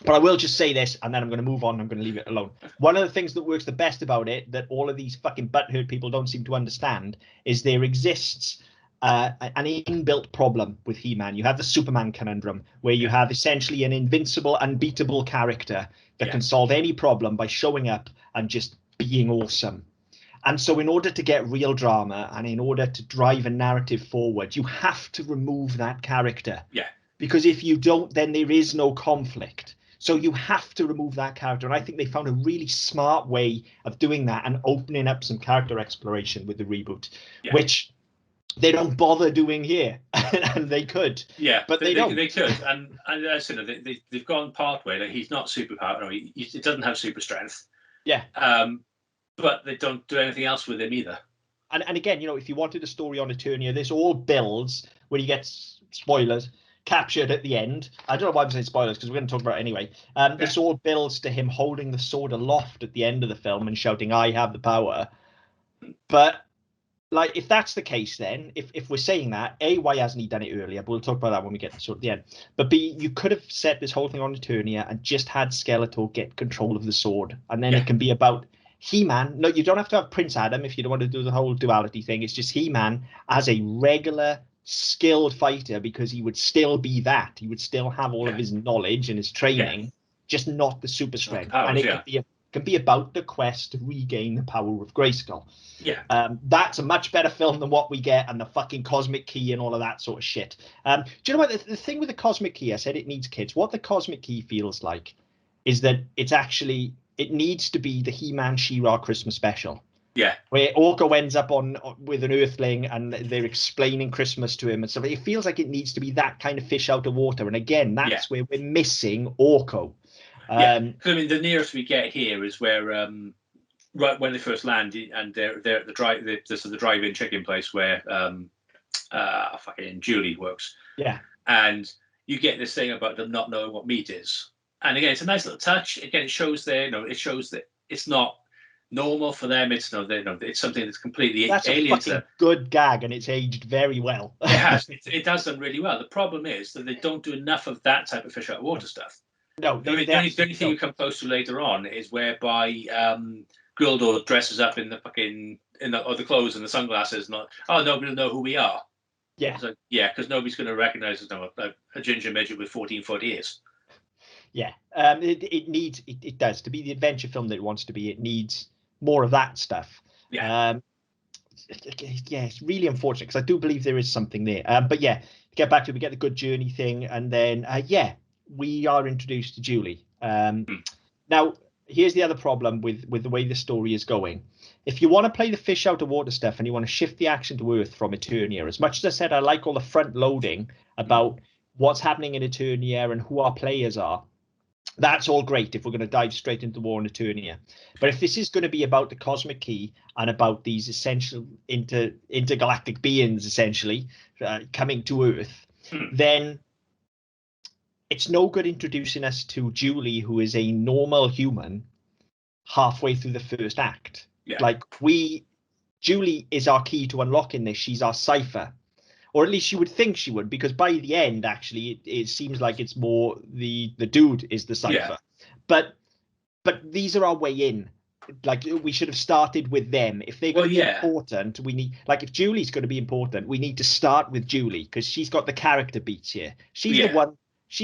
But I will just say this, and then I'm going to move on. I'm going to leave it alone. One of the things that works the best about it, that all of these fucking butthurt people don't seem to understand, is there exists an inbuilt problem with He-Man. You have the Superman conundrum, where you have essentially an invincible, unbeatable character that can solve any problem by showing up and just being awesome. And so in order to get real drama, and in order to drive a narrative forward, you have to remove that character. Because if you don't, then there is no conflict. So you have to remove that character. And I think they found a really smart way of doing that and opening up some character exploration with the reboot, which they don't bother doing here. And they could. Yeah, but they don't. They could. And as you know, they've gone part way. Like, he's not superpowered. No, he doesn't have super strength. Yeah. But they don't do anything else with him either. And again, if you wanted a story on Eternia, this all builds when he gets, spoilers, captured at the end. I don't know why I'm saying spoilers, because we're going to talk about it anyway. This all builds to him holding the sword aloft at the end of the film and shouting, "I have the power." But like, if that's the case, then if we're saying that, A, why hasn't he done it earlier? But we'll talk about that when we get to the end. But B, you could have set this whole thing on Eternia and just had Skeletor get control of the sword, and then it can be about He-Man. No, you don't have to have Prince Adam if you don't want to do the whole duality thing. It's just He-Man as a regular skilled fighter, because he would still be that. He would still have all of his knowledge and his training, just not the super strength. And it can be about the quest to regain the power of Grayskull. That's a much better film than what we get, and the fucking cosmic key and all of that sort of shit. Do you know what the thing with the cosmic key? I said it needs kids. What the cosmic key feels like is that it needs to be the He-Man She-Ra Christmas special. Where Orko ends up with an Earthling and they're explaining Christmas to him and stuff. It feels like it needs to be that kind of fish out of water. And again, that's where we're missing Orko. I mean, the nearest we get here is where right when they first land, and they're at the drive-in chicken place where fucking Julie works. And you get this thing about them not knowing what meat is. And again, it's a nice little touch. Again, it shows it shows that it's not normal for them. It's it's something that's completely alien to them. Good gag, and it's aged very well. It has. It does them really well. The problem is that they don't do enough of that type of fish out of water stuff. No, the only thing you come close to later on is whereby Gildo dresses up in the clothes and the sunglasses. Nobody will know who we are. Yeah. So, yeah, because nobody's going to recognize us now, a ginger midget with 14-foot ears. Yeah, it does to be the adventure film that it wants to be. It needs more of that stuff. Yeah. Yeah, it's really unfortunate because I do believe there is something there. But yeah, to get back to it, we get the good journey thing, and then we are introduced to Julie. Now, here's the other problem with the way the story is going. If you want to play the fish out of water stuff and you want to shift the action to Earth from Eternia, as much as I said I like all the front loading about what's happening in Eternia and who our players are, that's all great if we're going to dive straight into War on Eternia. But if this is going to be about the cosmic key and about these essential intergalactic beings essentially coming to Earth, then it's no good introducing us to Julie, who is a normal human, halfway through the first act. Yeah. Like Julie is our key to unlocking this. She's our cipher. Or at least you would think she would, because by the end, actually, it seems like it's more the dude is the cipher. Yeah. But these are our way in. Like, we should have started with them. If they're going to be important, we need, like, if Julie's going to be important, we need to start with Julie, because she's got the character beats here. She's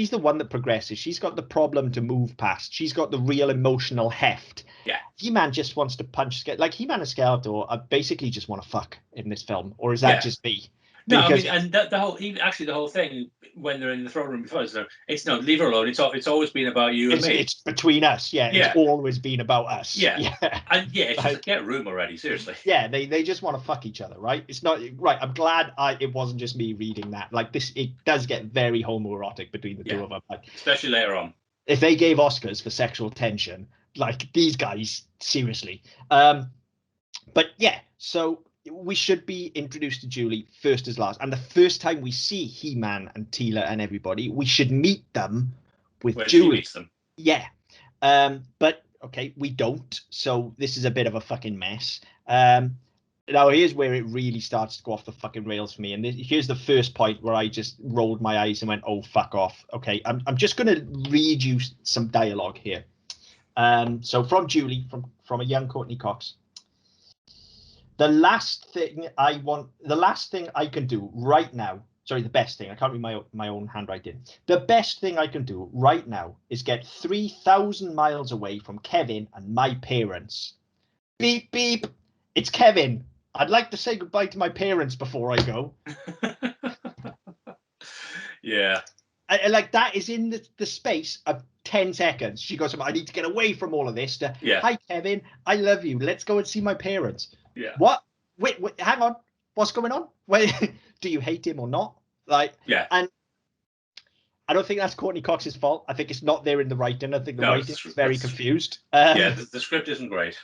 the one that progresses. She's got the problem to move past. She's got the real emotional heft. Yeah. He-Man just wants to punch. Like, He-Man and Skeletor basically just want to fuck in this film. Or is that just me? No, because, I mean, and the whole thing when they're in the throne room before, it's no, leave her alone. It's always been about you and me. It's between us. Yeah. It's always been about us. Yeah. And it's just get a room already. Seriously. Yeah. They just want to fuck each other, right? It's not right. I'm glad it wasn't just me reading that. Like this, it does get very homoerotic between the two of them. Like, especially later on. If they gave Oscars for sexual tension, like these guys, seriously. But yeah, so we should be introduced to Julie first as last. And the first time we see He-Man and Teela and everybody, we should meet them with Julie. She meets them. Yeah. But, okay, we don't. So this is a bit of a fucking mess. Now, here's where it really starts to go off the fucking rails for me. And here's the first point where I just rolled my eyes and went, oh, fuck off. Okay, I'm just going to read you some dialogue here. So from Julie, from a young Courtney Cox. The best thing I can do right now, sorry, the best thing, I can't read my own handwriting. The best thing I can do right now is get 3,000 miles away from Kevin and my parents. Beep, beep. It's Kevin. I'd like to say goodbye to my parents before I go. Yeah. Like that is in the space of 10 seconds. She goes, I need to get away from all of this. Hi, Kevin. I love you. Let's go and see my parents. Yeah. What? Wait, hang on. What's going on? Wait, do you hate him or not? Like, yeah. And I don't think that's Courtney Cox's fault. I think it's not there in the writing. I think the writing is very confused. The script isn't great.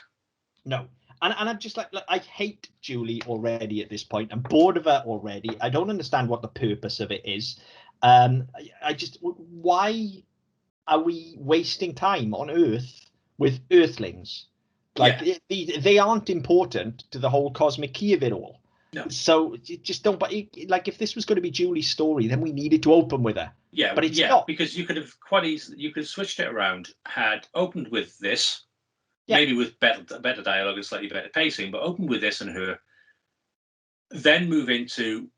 No. And I'm just like, I hate Julie already at this point. I'm bored of her already. I don't understand what the purpose of it is. Why are we wasting time on Earth with Earthlings? Like, they aren't important to the whole cosmic key of it all. No. So just don't. But like, if this was going to be Julie's story, then we needed to open with her. Yeah, but it's not, because you could have quite easily switched it around. Had opened with this, maybe with better dialogue and slightly better pacing, but open with this and her. Then move into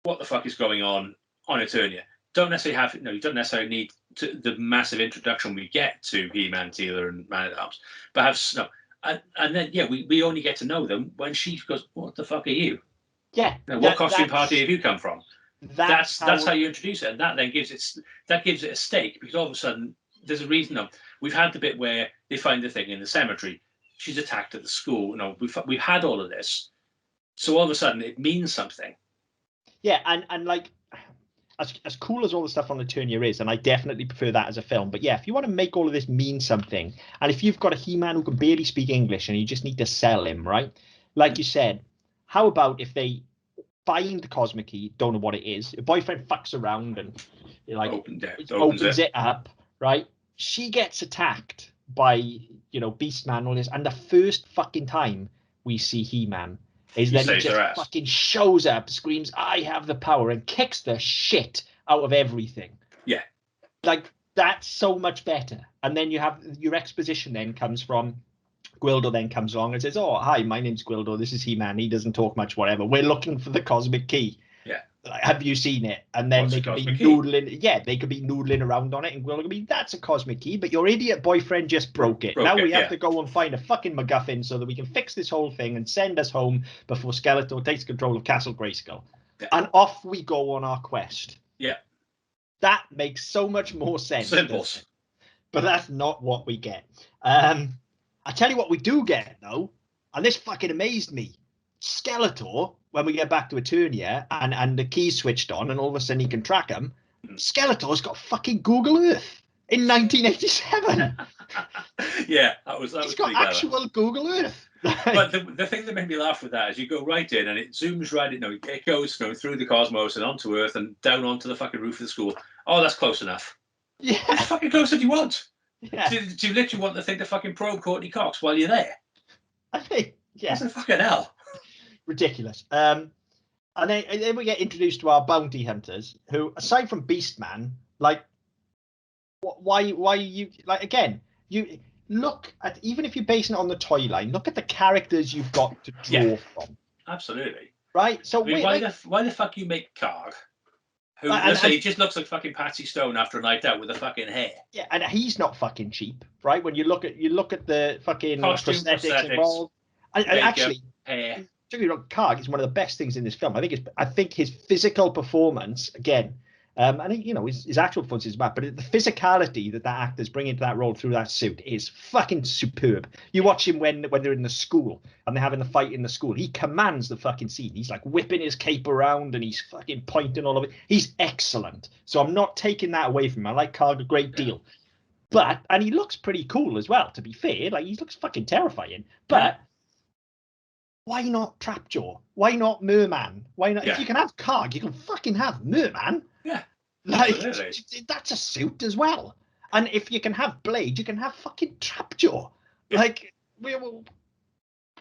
what the fuck is going on Eternia. Don't necessarily have you don't necessarily need the massive introduction we get to He-Man, Teela, and Man-at-Arms, but have and then we only get to know them when she goes, "What the fuck are you?" Yeah. What costume party have you come from? That's how you introduce it, and that then gives it a stake, because all of a sudden there's a reason. We've had the bit where they find the thing in the cemetery. She's attacked at the school. We've had all of this, so all of a sudden it means something. Yeah, and like, as cool as all the stuff on Eternia is, and I definitely prefer that as a film, but yeah, if you want to make all of this mean something, and if you've got a He-Man who can barely speak English and you just need to sell him, right? Like you said, how about if they find the cosmic key, don't know what it is, your boyfriend fucks around and like opens it up, right? She gets attacked by, Beastman, all this, and the first fucking time we see He-Man is then he just fucking shows up, screams, I have the power, and kicks the shit out of everything. Yeah. Like, That's so much better. And then you have your exposition then comes from Gwildo then comes along and says, "Oh, hi, my name's Gwildo. This is He-Man. He doesn't talk much, whatever. We're looking for the cosmic key. Yeah. Like, have you seen it?" And then they could be noodling. Yeah, they could be noodling around on it, and Gwildo could be, "That's a cosmic key, but your idiot boyfriend just broke it. Now we have to go and find a fucking MacGuffin so that we can fix this whole thing and send us home before Skeletor takes control of Castle Grayskull." Yeah. And off we go on our quest. Yeah. That makes so much more sense. Simple. But that's not what we get. I tell you what we do get, though, and this fucking amazed me. Skeletor, when we get back to Eternia and the key's switched on and all of a sudden he can track him, Skeletor's got fucking Google Earth in 1987. Yeah, that was He's got actual Google Earth. But the thing that made me laugh with that is you go right in and it zooms right in. It goes through the cosmos and onto Earth and down onto the fucking roof of the school. Oh, that's close enough. Yeah. It's fucking close as you want. Yeah. Do you literally want the thing to fucking probe Courtney Cox while you're there? I think, yeah. That's a fucking hell. Ridiculous. And then we get introduced to our bounty hunters, who, aside from Beastman, like, why you, like, again, you look at, even if you're basing it on the toy line, look at the characters you've got to draw from. Absolutely. Right? So I mean, why the fuck you make Karg? Who, let's say, he just looks like fucking Patsy Stone after a night out with the fucking hair. Yeah, and he's not fucking cheap, right? When you look at the fucking prosthetics involved, and actually, hair. Karg is one of the best things in this film. I think his physical performance again, and his actual performance is bad, but the physicality that actor's bringing to that role through that suit is fucking superb. You watch him when they're in the school and they're having the fight in the school. He commands the fucking scene. He's like whipping his cape around and he's fucking pointing all of it. He's excellent. So I'm not taking that away from him. I like Karg a great deal. And he looks pretty cool as well, to be fair. Like, he looks fucking terrifying. But why not Trapjaw? Why not Merman? Why not? If you can have Karg, you can fucking have Merman. Yeah. Like, that's a suit as well. And if you can have Blade, you can have fucking Trapjaw. Like,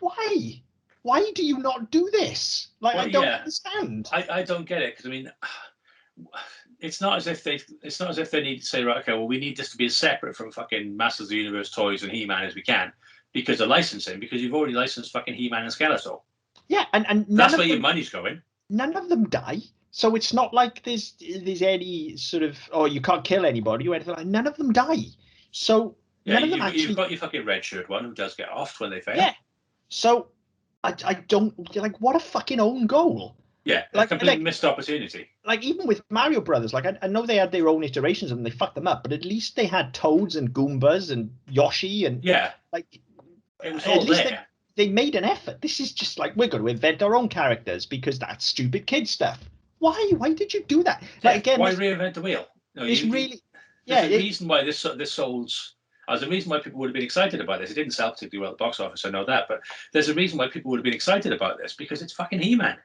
why? Why do you not do this? Like, I don't understand. I don't get it, because I mean, it's not as if they need to say, right, okay, well, we need this to be as separate from fucking Masters of the Universe toys and He-Man as we can because of licensing, because you've already licensed fucking He-Man and Skeletor. Yeah, and that's where your money's going. None of them die. So it's not like there's any sort of, you can't kill anybody or anything like that. None of them die. So none of them actually... You've got your fucking red shirt one who does get offed when they fail. Yeah. So I don't, like, what a fucking own goal. Yeah, like, a completely missed opportunity. Like, even with Mario Brothers, like, I know they had their own iterations and they fucked them up, but at least they had Toads and Goombas and Yoshi and... Yeah. Like, it was all there. They made an effort. This is just like, we're going to invent our own characters because that's stupid kid stuff. Why? Why did you do that? Like, again, why reinvent the wheel? No, it's really... There's a reason why this sold... There's a reason why people would have been excited about this. It didn't sell particularly well at the box office, I know that, but there's a reason why people would have been excited about this, because it's fucking He-Man.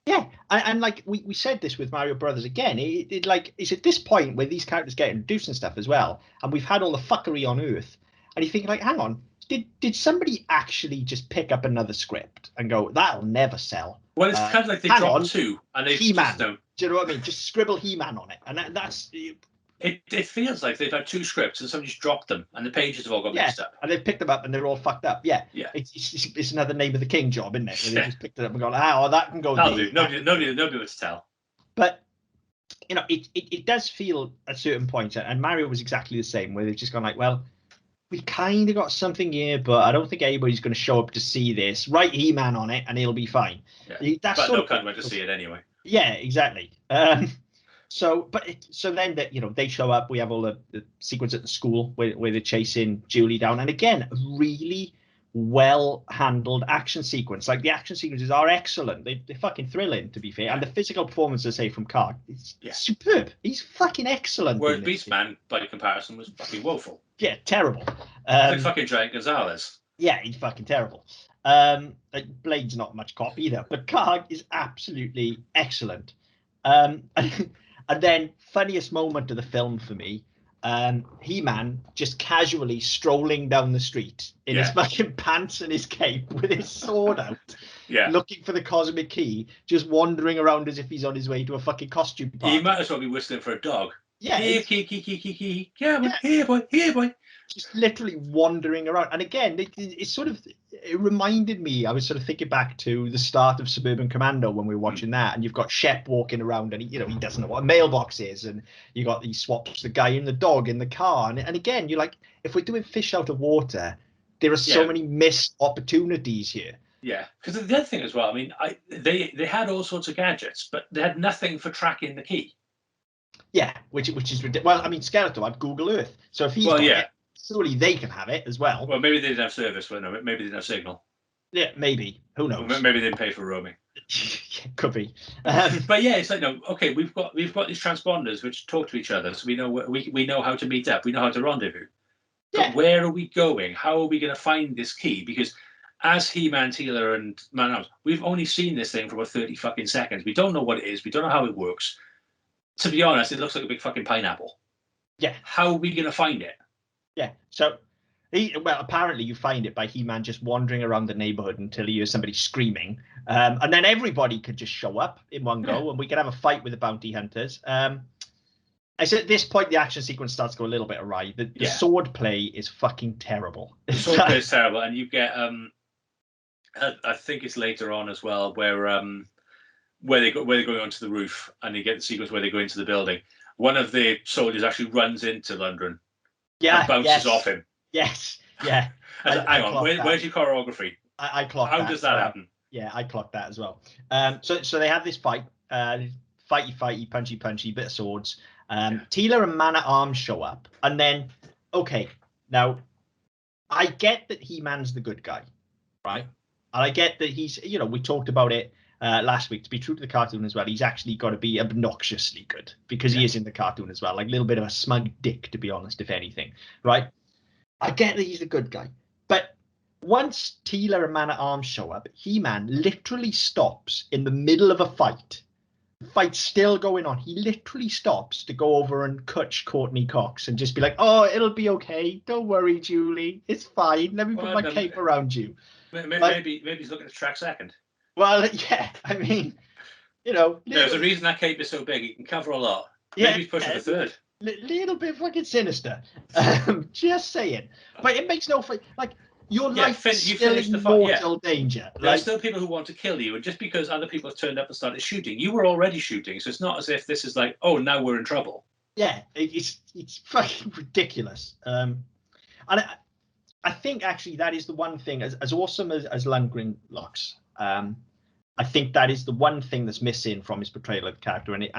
Yeah, and like we said this with Mario Brothers again. It's at this point where these characters get introduced and stuff as well, and we've had all the fuckery on Earth, and you think, like, hang on, did somebody actually just pick up another script and go, that'll never sell? Well, it's kind of like they dropped two, and they He-Man. Do you know what I mean? Just scribble He-Man on it, and that's. It feels like they've had two scripts and somebody's dropped them and the pages have all got mixed up. And they've picked them up and they're all fucked up. Yeah. It's another Name of the King job, isn't it? Where they just picked it up and gone, that can go. That'll do. Nobody would tell. But it does feel at certain points, and Mario was exactly the same, where they've just gone like, well, we kind of got something here, but I don't think anybody's going to show up to see this. Write He-Man on it and it'll be fine. Yeah. But no kind went to see it anyway. Yeah, exactly. So then that they show up. We have all the sequence at the school where they're chasing Julie down, and again, really well handled action sequence. Like, the action sequences are excellent. They're fucking thrilling, to be fair. And the physical performance, I say, from Karg, is superb. He's fucking excellent. Whereas Beastman, by comparison, was fucking woeful. Yeah, terrible. Like fucking Giant Gonzalez. Yeah, he's fucking terrible. Blade's not much cop either, but Karg is absolutely excellent. And then, funniest moment of the film for me, He-Man just casually strolling down the street in his fucking pants and his cape with his sword out, looking for the cosmic key, just wandering around as if he's on his way to a fucking costume party. He might as well be whistling for a dog. Yeah, here, boy. Just literally wandering around. And again, it reminded me, I was sort of thinking back to the start of Suburban Commando when we were watching that, and you've got Shep walking around and he doesn't know what a mailbox is, and he swaps the guy and the dog in the car. And again, you're like, if we're doing fish out of water, there are so many missed opportunities here. Yeah, because the other thing as well, I mean, they had all sorts of gadgets, but they had nothing for tracking the key. Yeah, which is ridiculous. Well, I mean, Skeletor had Google Earth, so if he's got it, surely they can have it as well. Well, maybe they didn't have service, but no, maybe they didn't have signal. Yeah, maybe. Who knows? Well, maybe they didn't pay for roaming. Could be. But yeah, it's like, no, okay, we've got these transponders which talk to each other, so we know how to meet up, we know how to rendezvous. But where are we going? How are we going to find this key? Because as He-Man, Teela, and Man-at-Arms, we've only seen this thing for about 30 fucking seconds. We don't know what it is. We don't know how it works. To be honest, it looks like a big fucking pineapple. Yeah. How are we going to find it? Yeah. So, apparently you find it by He-Man just wandering around the neighborhood until he hears somebody screaming. And then everybody could just show up in one go, and we could have a fight with the bounty hunters. I said at this point, the action sequence starts to go a little bit awry. The sword play is fucking terrible. The sword play is terrible. And you get, I think it's later on as well, where they're going onto the roof, and you get the sequence where they go into the building. One of the soldiers actually runs into Lundgren. And bounces off him. Yes. Yeah. Hang on. Where's your choreography? I clocked that. How does that happen? Yeah, I clocked that as well. So they have this fight. Fighty, punchy, bit of swords. Teela and Man-at-Arms show up, and then now I get that He-Man's the good guy, right? And I get that he's, we talked about it last week. To be true to the cartoon as well, he's actually got to be obnoxiously good, because he is in the cartoon as well, like a little bit of a smug dick, to be honest, if anything, right? I get that he's a good guy, but once Teela and Man-at-Arms show up, He-Man literally stops in the middle of a fight. The fight's still going on. He literally stops to go over and catch Courtney Cox and just be like, "Oh, it'll be okay. Don't worry, Julie. It's fine. Let me put my cape around you." Maybe he's looking to track second. Well, yeah, I mean, there's a reason that cape is so big. It can cover a lot. Maybe he's pushing the third. Little bit fucking sinister. Just saying. But it makes no like your life is still in mortal danger. There are still people who want to kill you, and just because other people have turned up and started shooting, you were already shooting. So it's not as if this is like, oh, now we're in trouble. Yeah, it's fucking ridiculous. And I think actually that is the one thing, as awesome as Lundgren looks, I think that is the one thing that's missing from his portrayal of the character, and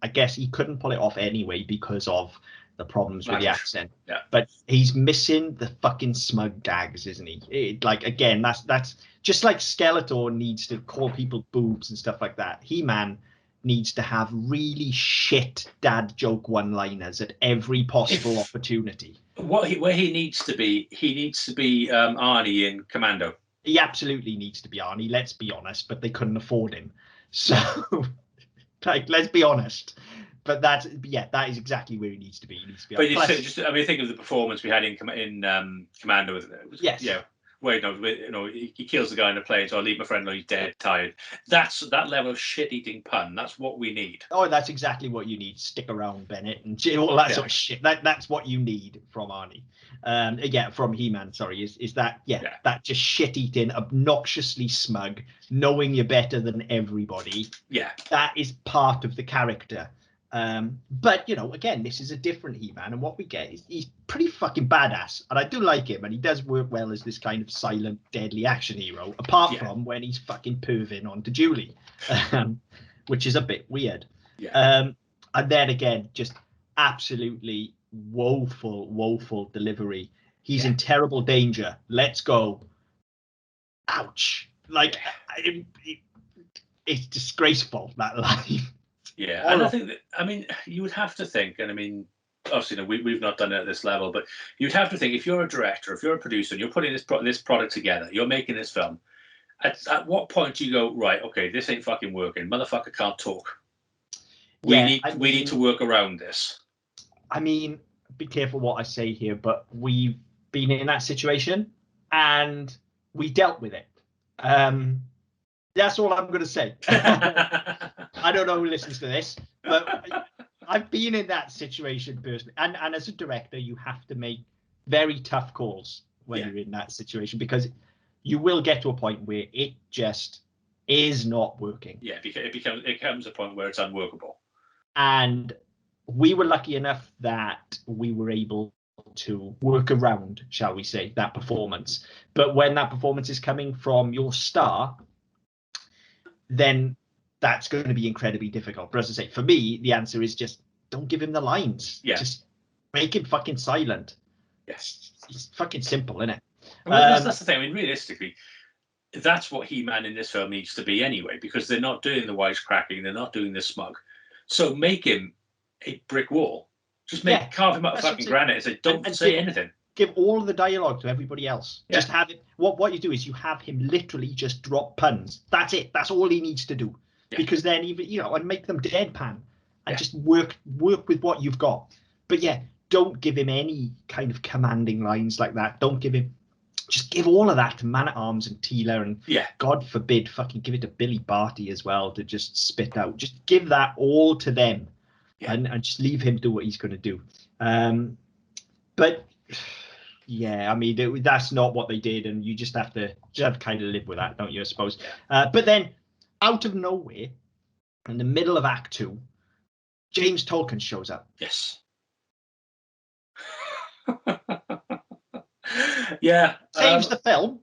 I guess he couldn't pull it off anyway because of the problems with the accent. Yeah. But he's missing the fucking smug gags, isn't he? Again, that's just like Skeletor needs to call people boobs and stuff like that. He-Man needs to have really shit dad joke one-liners at every possible opportunity. Where he needs to be, Arnie in Commando. He absolutely needs to be Arnie, let's be honest, but they couldn't afford him. So, let's be honest. But that is exactly where he needs to be. He needs to be. But think of the performance we had in Commando. Yes. Yeah. Wait, no, he kills the guy in the plane, so I'll leave my friend alone, he's dead, tired. That's that level of shit-eating pun. That's what we need. Oh, that's exactly what you need. Stick around, Bennett, and all that sort of shit. That's what you need from Arnie. From He-Man, sorry, is that that just shit-eating, obnoxiously smug, knowing you're better than everybody. Yeah. That is part of the character. But again, this is a different He-Man, and what we get is he's pretty fucking badass, and I do like him, and he does work well as this kind of silent, deadly action hero, apart from when he's fucking perving onto Julie, which is a bit weird. Yeah. And then again, just absolutely woeful delivery. He's in terrible danger. Let's go. Ouch. Like, it's disgraceful, that line. Yeah, and I think you would have to think, and I mean, obviously, we've not done it at this level, but you'd have to think, if you're a director, if you're a producer, and you're putting this product together, you're making this film, at what point do you go, right, okay, this ain't fucking working, motherfucker can't talk. We need to work around this. I mean, be careful what I say here, but we've been in that situation, and we dealt with it. That's all I'm going to say. I don't know who listens to this, but I've been in that situation personally, and as a director, you have to make very tough calls when you're in that situation, because you will get to a point where it just is not working. Yeah, it becomes a point where it's unworkable. And we were lucky enough that we were able to work around, shall we say, that performance. But when that performance is coming from your star, then that's going to be incredibly difficult. But as I say, for me, the answer is just don't give him the lines. Yeah. Just make him fucking silent. Yes. It's fucking simple, isn't it? I mean, that's the thing. I mean, realistically, that's what He-Man in this film needs to be anyway, because they're not doing the wisecracking, they're not doing the smug. So make him a brick wall. Just carve him up fucking granite and say, don't say anything. Give all of the dialogue to everybody else. Yeah. Just have it. What you do is you have him literally just drop puns. That's it. That's all he needs to do. Yeah. Because then even and make them deadpan and just work with what you've got. But don't give him any kind of commanding lines like that. Don't give him. Just give all of that to Man-at-Arms and Teela, and God forbid, fucking give it to Billy Barty as well to just spit out. Just give that all to them, and just leave him do what he's going to do. But I mean, that's not what they did, and you just have to kind of live with that, don't you? I suppose. But then, out of nowhere, in the middle of Act 2, James Tolkien shows up. Yes. Saves the film.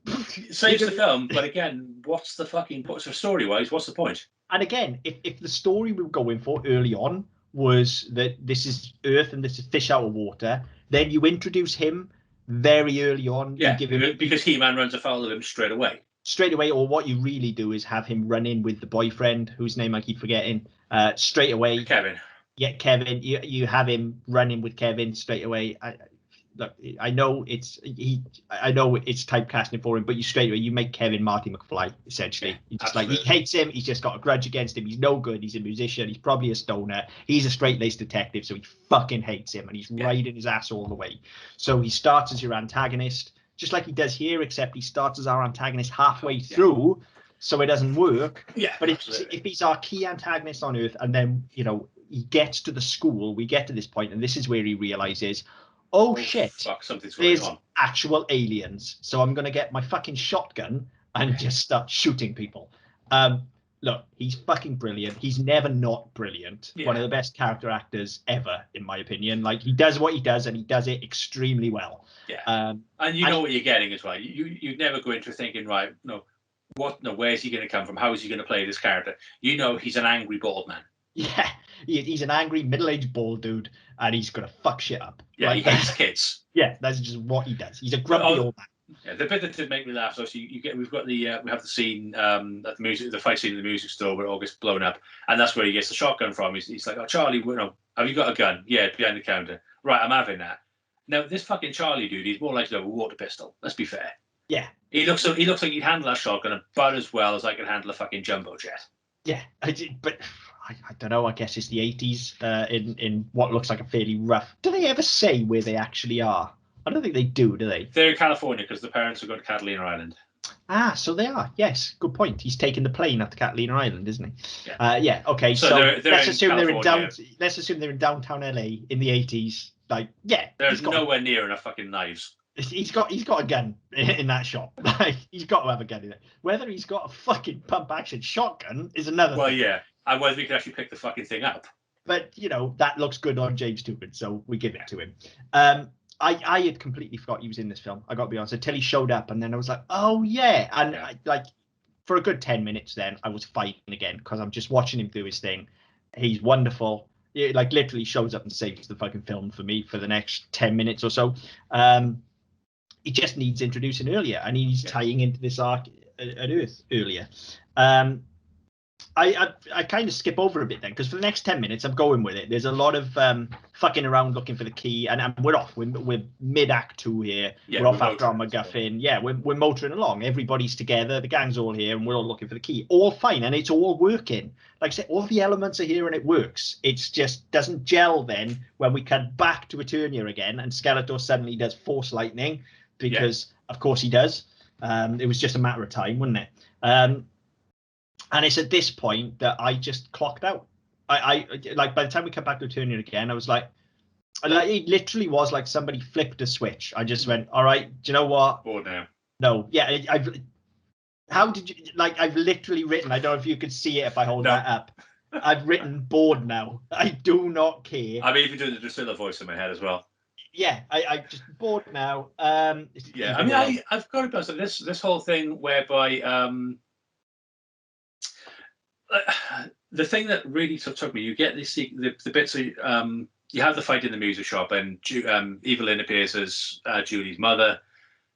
Saves the film, but again, what's the fucking point? So story-wise, what's the point? And again, if the story we were going for early on was that this is Earth and this is fish out of water, then you introduce him very early on. Yeah, you give him, because He-Man runs afoul of him straight away. Straight away, or what you really do is have him run in with the boyfriend, whose name I keep forgetting, straight away. Kevin. Yeah, Kevin. You have him running with Kevin straight away. Look, I know it's typecasting for him, but you make Kevin Marty McFly essentially. He hates him. He's just got a grudge against him. He's no good. He's a musician. He's probably a stoner. He's a straight-laced detective, so he fucking hates him, and he's riding his ass all the way. So he starts as your antagonist, just like he does here, except he starts as our antagonist halfway through, so it doesn't work. Yeah. But if he's our key antagonist on Earth, and then he gets to the school, we get to this point, and this is where he realizes, oh shit, fuck, something's going there's on. Actual aliens. So I'm going to get my fucking shotgun and just start shooting people. Look, he's fucking brilliant. He's never not brilliant. One of the best character actors ever, in my opinion. Like, he does what he does, and he does it extremely well. Yeah. And you know what you're getting as well. You'd never go into thinking, right, where's he going to come from? How is he going to play this character? He's an angry bald man. Yeah, he's an angry middle-aged bald dude, and he's gonna fuck shit up. Yeah, he hates kids. Yeah, that's just what he does. He's a grumpy old man. Yeah, the bit that did make me laugh. So we have the scene at the fight scene in the music store where it all gets blown up, and that's where he gets the shotgun from. He's like, "Oh, Charlie, have you got a gun? Yeah, behind the counter. Right, I'm having that." Now this fucking Charlie dude, he's more likely to have a water pistol. Let's be fair. Yeah, he looks like he'd handle that shotgun about as well as I can handle a fucking jumbo jet. Yeah, but I don't know. I guess it's the 80s in what looks like a fairly rough. Do they ever say where they actually are? I don't think they do they? They're in California because the parents are going to Catalina Island. Ah, so they are. Yes, good point. He's taking the plane up to Catalina Island, isn't he? Yeah. Okay. So let's assume they're in Let's assume they're in downtown LA in the 80s. Like, there's nowhere near enough fucking knives. He's got a gun in that shop. Like, he's got to have a gun in it. Whether he's got a fucking pump action shotgun is another thing. Yeah. And whether we can actually pick the fucking thing up. But that looks good on James Tooman, so we give it to him. I had completely forgot he was in this film. I got to be honest, until he showed up, and then I was like, oh yeah. And for a good 10 minutes, then I was fighting again because I'm just watching him do his thing. He's wonderful. He literally shows up and saves the fucking film for me for the next 10 minutes or so. He just needs introducing earlier, and he's tying into this arc at Earth earlier. I kind of skip over a bit then, because for the next 10 minutes I'm going with it. There's a lot of fucking around looking for the key, and we're off. We're mid-act 2 here. We're off after our MacGuffin. Yeah, we're motoring along. Everybody's together. The gang's all here, and we're all looking for the key. All fine, and it's all working. Like I said, all the elements are here, and it works. It just doesn't gel then when we cut back to Eternia again, and Skeletor suddenly does Force Lightning, because of course he does. It was just a matter of time, wasn't it? And it's at this point that I just clocked out. I like by the time we come back to Turner again, I was like, it literally was like somebody flipped a switch. I just went, all right, do you know what? Bored now. No, yeah, how did you, like, I've literally written, I don't know if you could see it if I hold that up. I've written bored now. I do not care. I'm even doing the Drusilla voice in my head as well. Yeah, I just bored now. Yeah, I mean, I've got to be honest, this whole thing whereby the thing that really sort of took me, you get the bits of you have the fight in the music shop, and Evelyn appears as Julie's mother.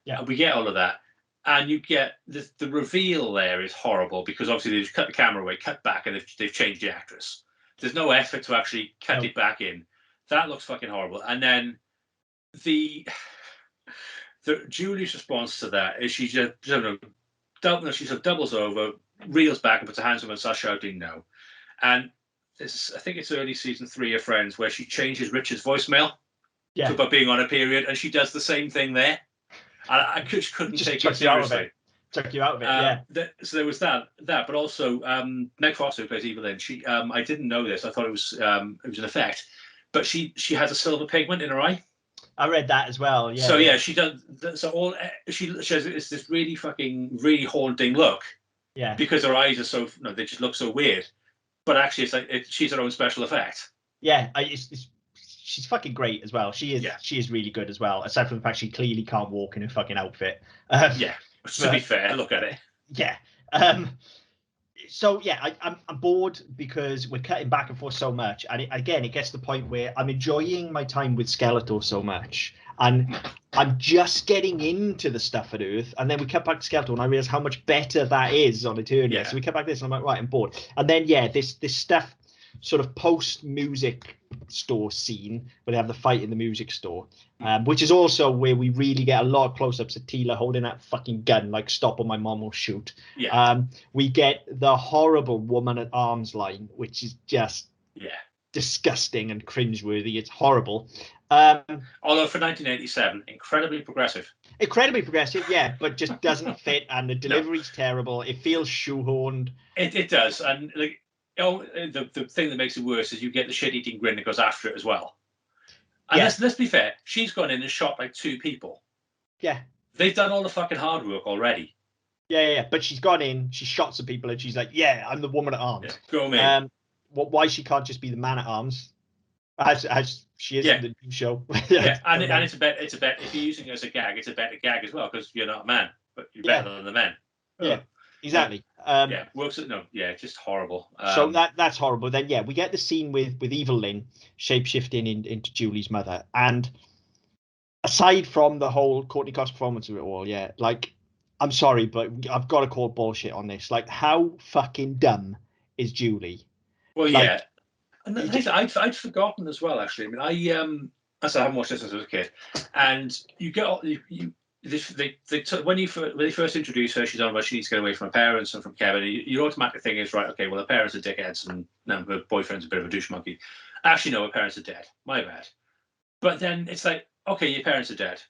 Yeah, we get all of that, and you get the reveal there is horrible because obviously they just cut the camera away, cut back, and they've changed the actress. There's no effort to actually cut it back in. That looks fucking horrible. And then the Julie's response to that is she just she sort of doubles over, reels back, and puts her hands up and starts shouting no. And I think it's early season 3 of Friends where she changes Richard's voicemail to about being on a period, and she does the same thing there. And I just couldn't take it seriously. Took you out of it, so there was that, but also Meg Foster, who plays Evelyn, she I didn't know this. I thought it was an effect, but she has a silver pigment in her eye. I read that as well. Yeah. So yeah, she does. So she has it's this really haunting look. Yeah. Because her eyes are they just look so weird. But actually, it's like she's her own special effect. Yeah, she's fucking great as well. She is. Yeah. She is really good as well. Aside from the fact she clearly can't walk in her fucking outfit. To be fair, look at it. Yeah. So yeah, I'm bored because we're cutting back and forth so much, and it gets to the point where I'm enjoying my time with Skeletor so much, and I'm just getting into the stuff at Earth, and then we cut back to Skeletor, and I realize how much better that is on Eternia. Yeah. So we cut back to this, and I'm like, right, I'm bored. And then this stuff, sort of post music store scene where they have the fight in the music store, which is also where we really get a lot of close-ups of Tila holding that fucking gun, like stop or my mom will shoot. Yeah. We get the horrible woman at arms line, which is just disgusting and cringeworthy. It's horrible. Although for 1987, incredibly progressive. Incredibly progressive, yeah, but just doesn't fit, and the delivery's terrible. It feels shoehorned. It does, and like. The thing that makes it worse is you get the shit-eating grin that goes after it as well. And let's be fair, she's gone in and shot like 2 people. Yeah. They've done all the fucking hard work already. Yeah. But she's gone in, she shot some people, and she's like, yeah, I'm the woman at arms. Yeah, go me. Why she can't just be the man at arms? As she is in the new show. and it's a bet. If you're using it as a gag, it's a better gag as well because you're not a man, but you're better than the men. Yeah. Exactly. Just horrible. So that's horrible. Then we get the scene with Evelyn shapeshifting into Julie's mother, and aside from the whole Courtney Cox performance of it all, like, I'm sorry, but I've got to call bullshit on this. Like, how fucking dumb is Julie? Well, like, and I'd forgotten as well. Actually, I mean, I haven't watched this as a kid, and you get when they first introduce her, she's on about she needs to get away from her parents and from Kevin. Your automatic thing is, right, okay, well, her parents are dickheads and her boyfriend's a bit of a douche monkey. Actually, no, her parents are dead. My bad. But then it's like, okay, your parents are dead.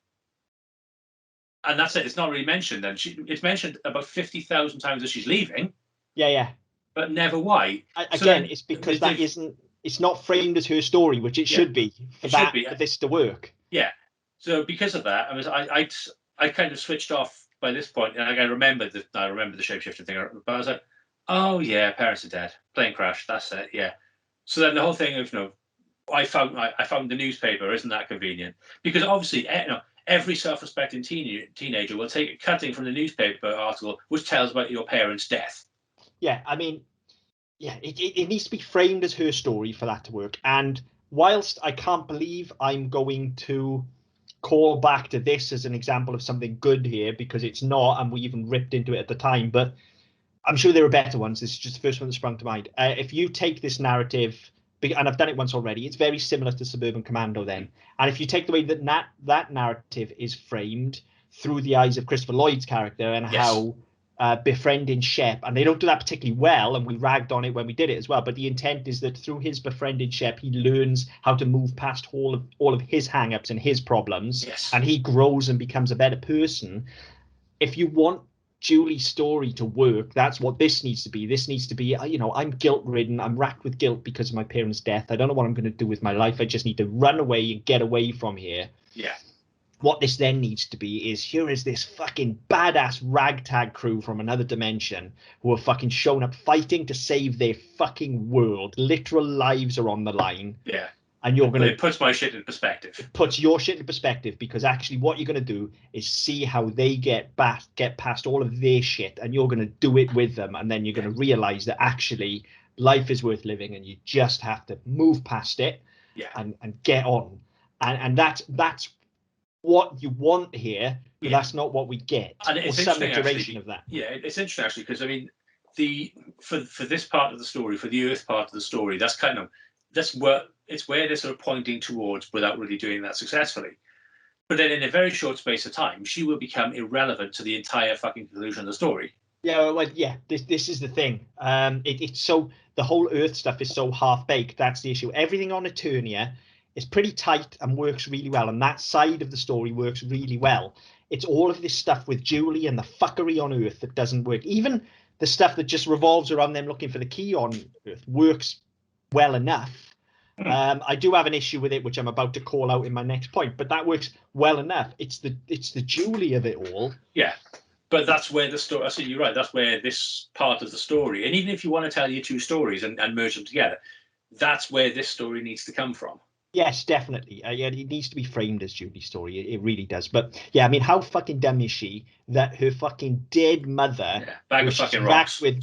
And that's it. It's not really mentioned. And it's mentioned about 50,000 times that she's leaving. Yeah. But never why. It's because it's not framed as her story, which it should be for this to work. Yeah. So because of that, I kind of switched off by this point, and I remember the shapeshifter thing. But I was like, oh yeah, parents are dead. Plane crash. That's it. Yeah. So then the whole thing of I found the newspaper. Isn't that convenient? Because obviously, every self-respecting teenager will take a cutting from the newspaper article which tells about your parents' death. Yeah, I mean, it needs to be framed as her story for that to work. And whilst I can't believe I'm going to call back to this as an example of something good here, because it's not, and we even ripped into it at the time, but I'm sure there are better ones. This is just the first one that sprung to mind. If you take this narrative, and I've done it once already, it's very similar to Suburban Commando then, and if you take the way that narrative is framed through the eyes of Christopher Lloyd's character and how befriending Shep, and they don't do that particularly well, and we ragged on it when we did it as well, but the intent is that through his befriending Shep, he learns how to move past all of his hang-ups and his problems, and he grows and becomes a better person. If you want Julie's story to work, that's what this needs to be. This needs to be, I'm guilt-ridden. I'm racked with guilt because of my parents' death. I don't know what I'm going to do with my life. I just need to run away and get away from here. Yeah. What this then needs to be is, here is this fucking badass ragtag crew from another dimension who are fucking shown up fighting to save their fucking world. Literal lives are on the line. Yeah. And you're going to... It puts my shit in perspective. It puts your shit in perspective, because actually what you're going to do is see how they get past all of their shit, and you're going to do it with them. And then you're going to realize that actually life is worth living, and you just have to move past it and get on. And that's what you want here, but that's not what we get. And it's some iteration actually, of that. Yeah, it's interesting actually, because I mean, for this part of the story, for the Earth part of the story, that's where they're sort of pointing towards without really doing that successfully. But then in a very short space of time, she will become irrelevant to the entire fucking conclusion of the story. Yeah, well, yeah, this is the thing. It's so, the whole Earth stuff is so half-baked. That's the issue. Everything on Eternia is pretty tight and works really well, and that side of the story works really well. It's all of this stuff with Julie and the fuckery on Earth that doesn't work. Even the stuff that just revolves around them looking for the key on Earth works well enough. I do have an issue with it, which I'm about to call out in my next point, but that works well enough. It's the Julie of it all. Yeah, but that's where the story. I see, you're right. That's where this part of the story, and even if you want to tell your two stories and merge them together, that's where this story needs to come from. Yes, definitely. Yeah, it needs to be framed as Julie's story. It really does. But yeah, I mean, how fucking dumb is she that her fucking dead mother, bag of fucking rocks, with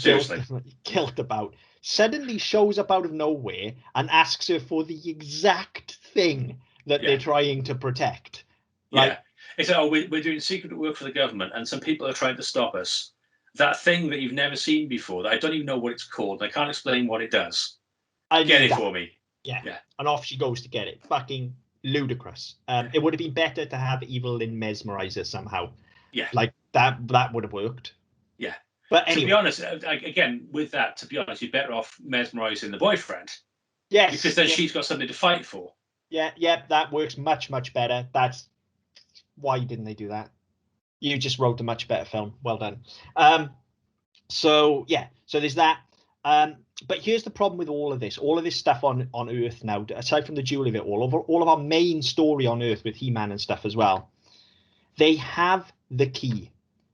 guilt about, suddenly shows up out of nowhere and asks her for the exact thing that they're trying to protect. Like, it's like, we're doing secret work for the government, and some people are trying to stop us. That thing that you've never seen before, that I don't even know what it's called. I can't explain what it does. Get it for me. Yeah, and off she goes to get it. Fucking ludicrous. It would have been better to have Evil Lynn mesmerize her somehow. Yeah, like that would have worked. Yeah, but anyway. To be honest, again with that, to be honest, you're better off mesmerizing the boyfriend. Yes, because then she's got something to fight for. Yeah, that works much better. That's why didn't they do that? You just wrote a much better film. Well done. So there's that. But here's the problem with all of this stuff on Earth now, aside from the Julie of it all of our main story on Earth with He-Man and stuff as well. They have the key.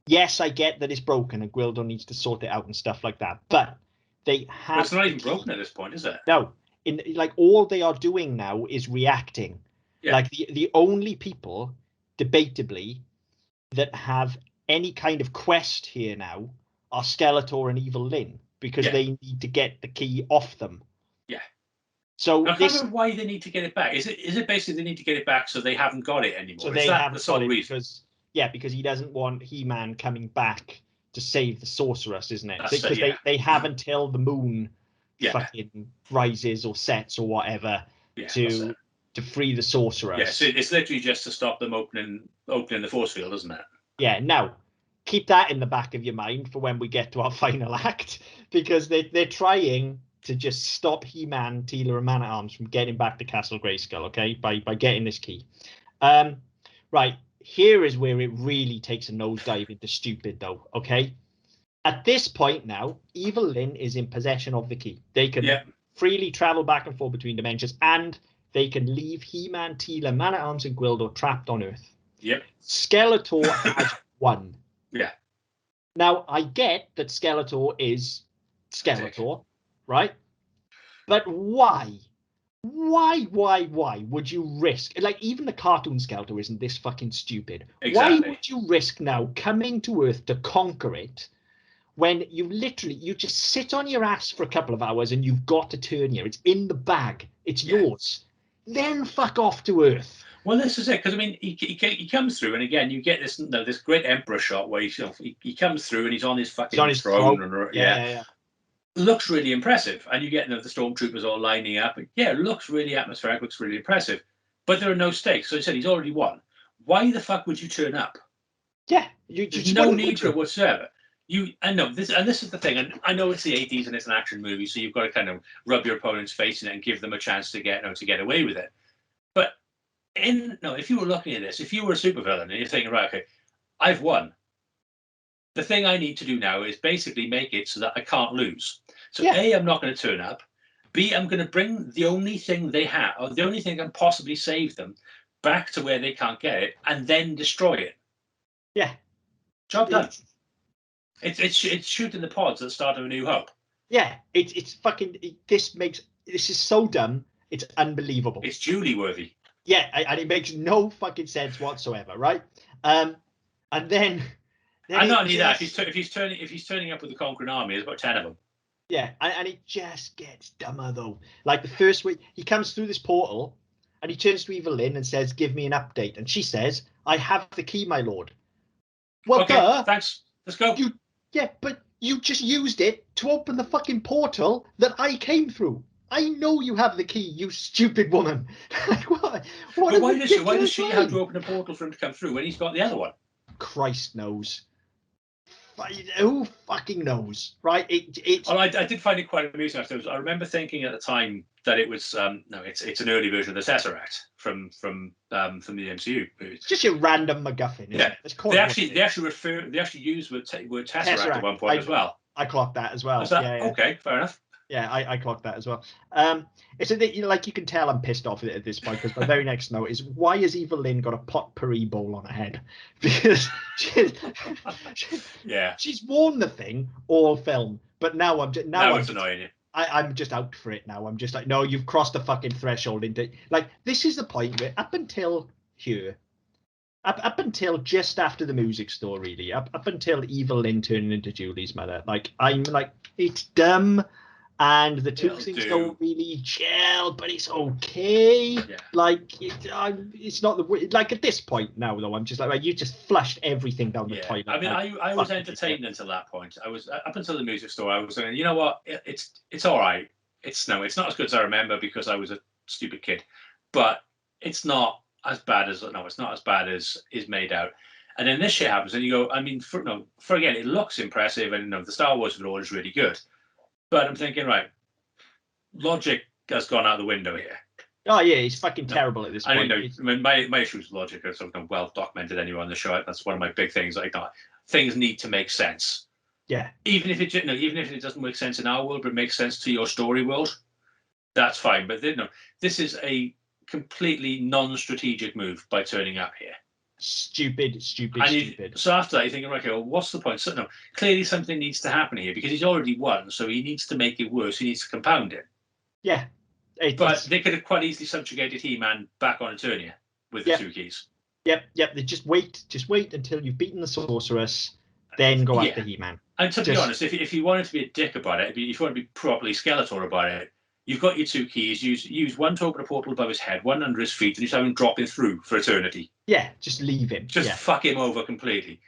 Yes, I get that it's broken and Gwildo needs to sort it out and stuff like that, but they have. But it's not even broken at this point, is it? No, all they are doing now is reacting. Yeah. Like the only people, debatably, that have any kind of quest here now are Skeletor and Evil Lynn. Because they need to get the key off them. Yeah. So I can't remember why they need to get it back. Is it basically they need to get it back so they haven't got it anymore? So they haven't got it because he doesn't want He-Man coming back to save the sorceress, isn't it? Because they have until the moon fucking rises or sets or whatever to free the sorceress. Yeah, so it's literally just to stop them opening the force field, isn't it? Yeah. Now, keep that in the back of your mind for when we get to our final act, because they're trying to just stop He-Man, Teela, and Man-at-Arms from getting back to Castle Grayskull, okay, by getting this key. Right, here is where it really takes a nosedive into stupid, though, okay? At this point now, Evil Lynn is in possession of the key. They can freely travel back and forth between dimensions, and they can leave He-Man, Teela, Man-at-Arms, and Gwildo trapped on Earth. Yep. Skeletor has won. Yeah. Now, I get that Skeletor is Skeletor, right? But why? Why would you risk, like, even the cartoon Skeletor isn't this fucking stupid. Exactly. Why would you risk now coming to Earth to conquer it when you just sit on your ass for a couple of hours and you've got Eternia? It's in the bag. It's yours. Then fuck off to Earth. Well, this is it, because I mean, he comes through, and again, you get this great Emperor shot where he comes through and he's on his fucking throne. And, yeah. Looks really impressive, and you get the stormtroopers all lining up. Yeah, it looks really atmospheric, looks really impressive, but there are no stakes. So he said he's already won. Why the fuck would you turn up? Yeah, there's no need for it whatsoever. I know this, and this is the thing, and I know it's the 80s and it's an action movie, so you've got to kind of rub your opponent's face in it and give them a chance to get away with it. But if you were looking at this, if you were a supervillain and you're thinking, right, okay, I've won. the thing I need to do now is basically make it so that I can't lose. So Yeah. A, I'm not going to turn up. B, I'm going to bring the only thing they have, or the only thing that can possibly save them, back to where they can't get it, and then destroy it. Yeah. Job done. It's shooting the pods at the start of A New Hope. Yeah, it's fucking. This is so dumb. It's unbelievable. It's Julie worthy. Yeah, and it makes no fucking sense whatsoever, right? And then and not only that, if he's turning up with the conquering army, there's about 10 of them. Yeah, and it just gets dumber though. Like the first week, he comes through this portal, and he turns to Evelyn and says, "Give me an update." And she says, "I have the key, my lord." Well, okay, thanks. Let's go. But you just used it to open the fucking portal that I came through. I know you have the key, you stupid woman. What why does she have to open a portal for him to come through when he's got the other one? Christ knows. Who fucking knows, right? I did find it quite amusing. I remember thinking at the time that it was it's an early version of the Tesseract from the MCU. It's just a random MacGuffin. Yeah, they actually use word Tesseract at one point as well. I clocked that as well. Yeah. Okay, fair enough. Yeah, I clocked that as well. It's like you can tell I'm pissed off at this point because my very next note is, why has Evelyn got a potpourri bowl on her head? Because she's worn the thing all film, but now it's annoying you. I'm just out for it now. I'm just like, no, you've crossed the fucking threshold into like this is the point where up until just after the music store, really, up until Evelyn turning into Julie's mother, like I'm like, it's dumb. And the two things don't really gel, but it's okay. Yeah. Like it's not the like at this point now though. I'm just like, you just flushed everything down the toilet. I mean, I was entertained until that point. I was up until the music store. I was saying, you know what, it's all right. It's not as good as I remember because I was a stupid kid, but it's not as bad as is made out. And then this shit happens, and you go, I mean, for again, it looks impressive, and the Star Wars of it all is really good. But I'm thinking, right, logic has gone out the window here. Oh yeah, he's fucking terrible at this point. I mean, my issue with logic is something well documented anyway on the show. That's one of my big things. Like, things need to make sense. Yeah. Even if it doesn't make sense in our world, but it makes sense to your story world, that's fine. But this is a completely non-strategic move by turning up here. Stupid. So after that, you're thinking, okay, well, what's the point? So, clearly something needs to happen here because he's already won, so he needs to make it worse. He needs to compound it. Yeah. But they could have quite easily subjugated He-Man back on Eternia with the two keys. Yep. They just wait until you've beaten the Sorceress, then go after He-Man. And to be honest, if you wanted to be a dick about it, if you want to be properly Skeletor about it, you've got your two keys. Use one to open a portal above his head, one under his feet, and just have him dropping through for eternity. Yeah, just leave him. Just fuck him over completely.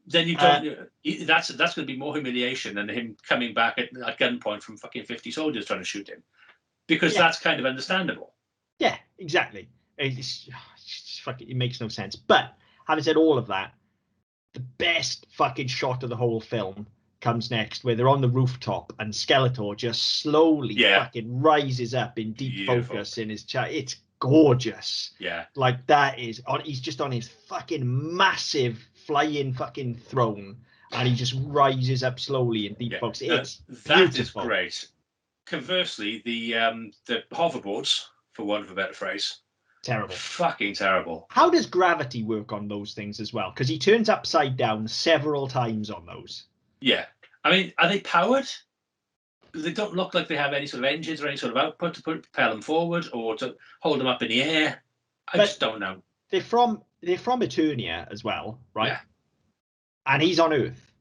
Then you don't. That's going to be more humiliation than him coming back at gunpoint from fucking 50 soldiers trying to shoot him, because that's kind of understandable. Yeah, exactly. It makes no sense. But having said all of that, the best fucking shot of the whole film comes next, where they're on the rooftop and Skeletor just slowly fucking rises up in deep focus in his chat. It's gorgeous. Yeah. Like that is he's just on his fucking massive flying fucking throne and he just rises up slowly in deep focus. That is great. Conversely, the hoverboards, for want of a better phrase, terrible. Fucking terrible. How does gravity work on those things as well? Because he turns upside down several times on those. Yeah. I mean, are they powered? They don't look like they have any sort of engines or any sort of output to propel them forward or to hold them up in the air. I just don't know. They're from Eternia as well, right? Yeah. And he's on Earth.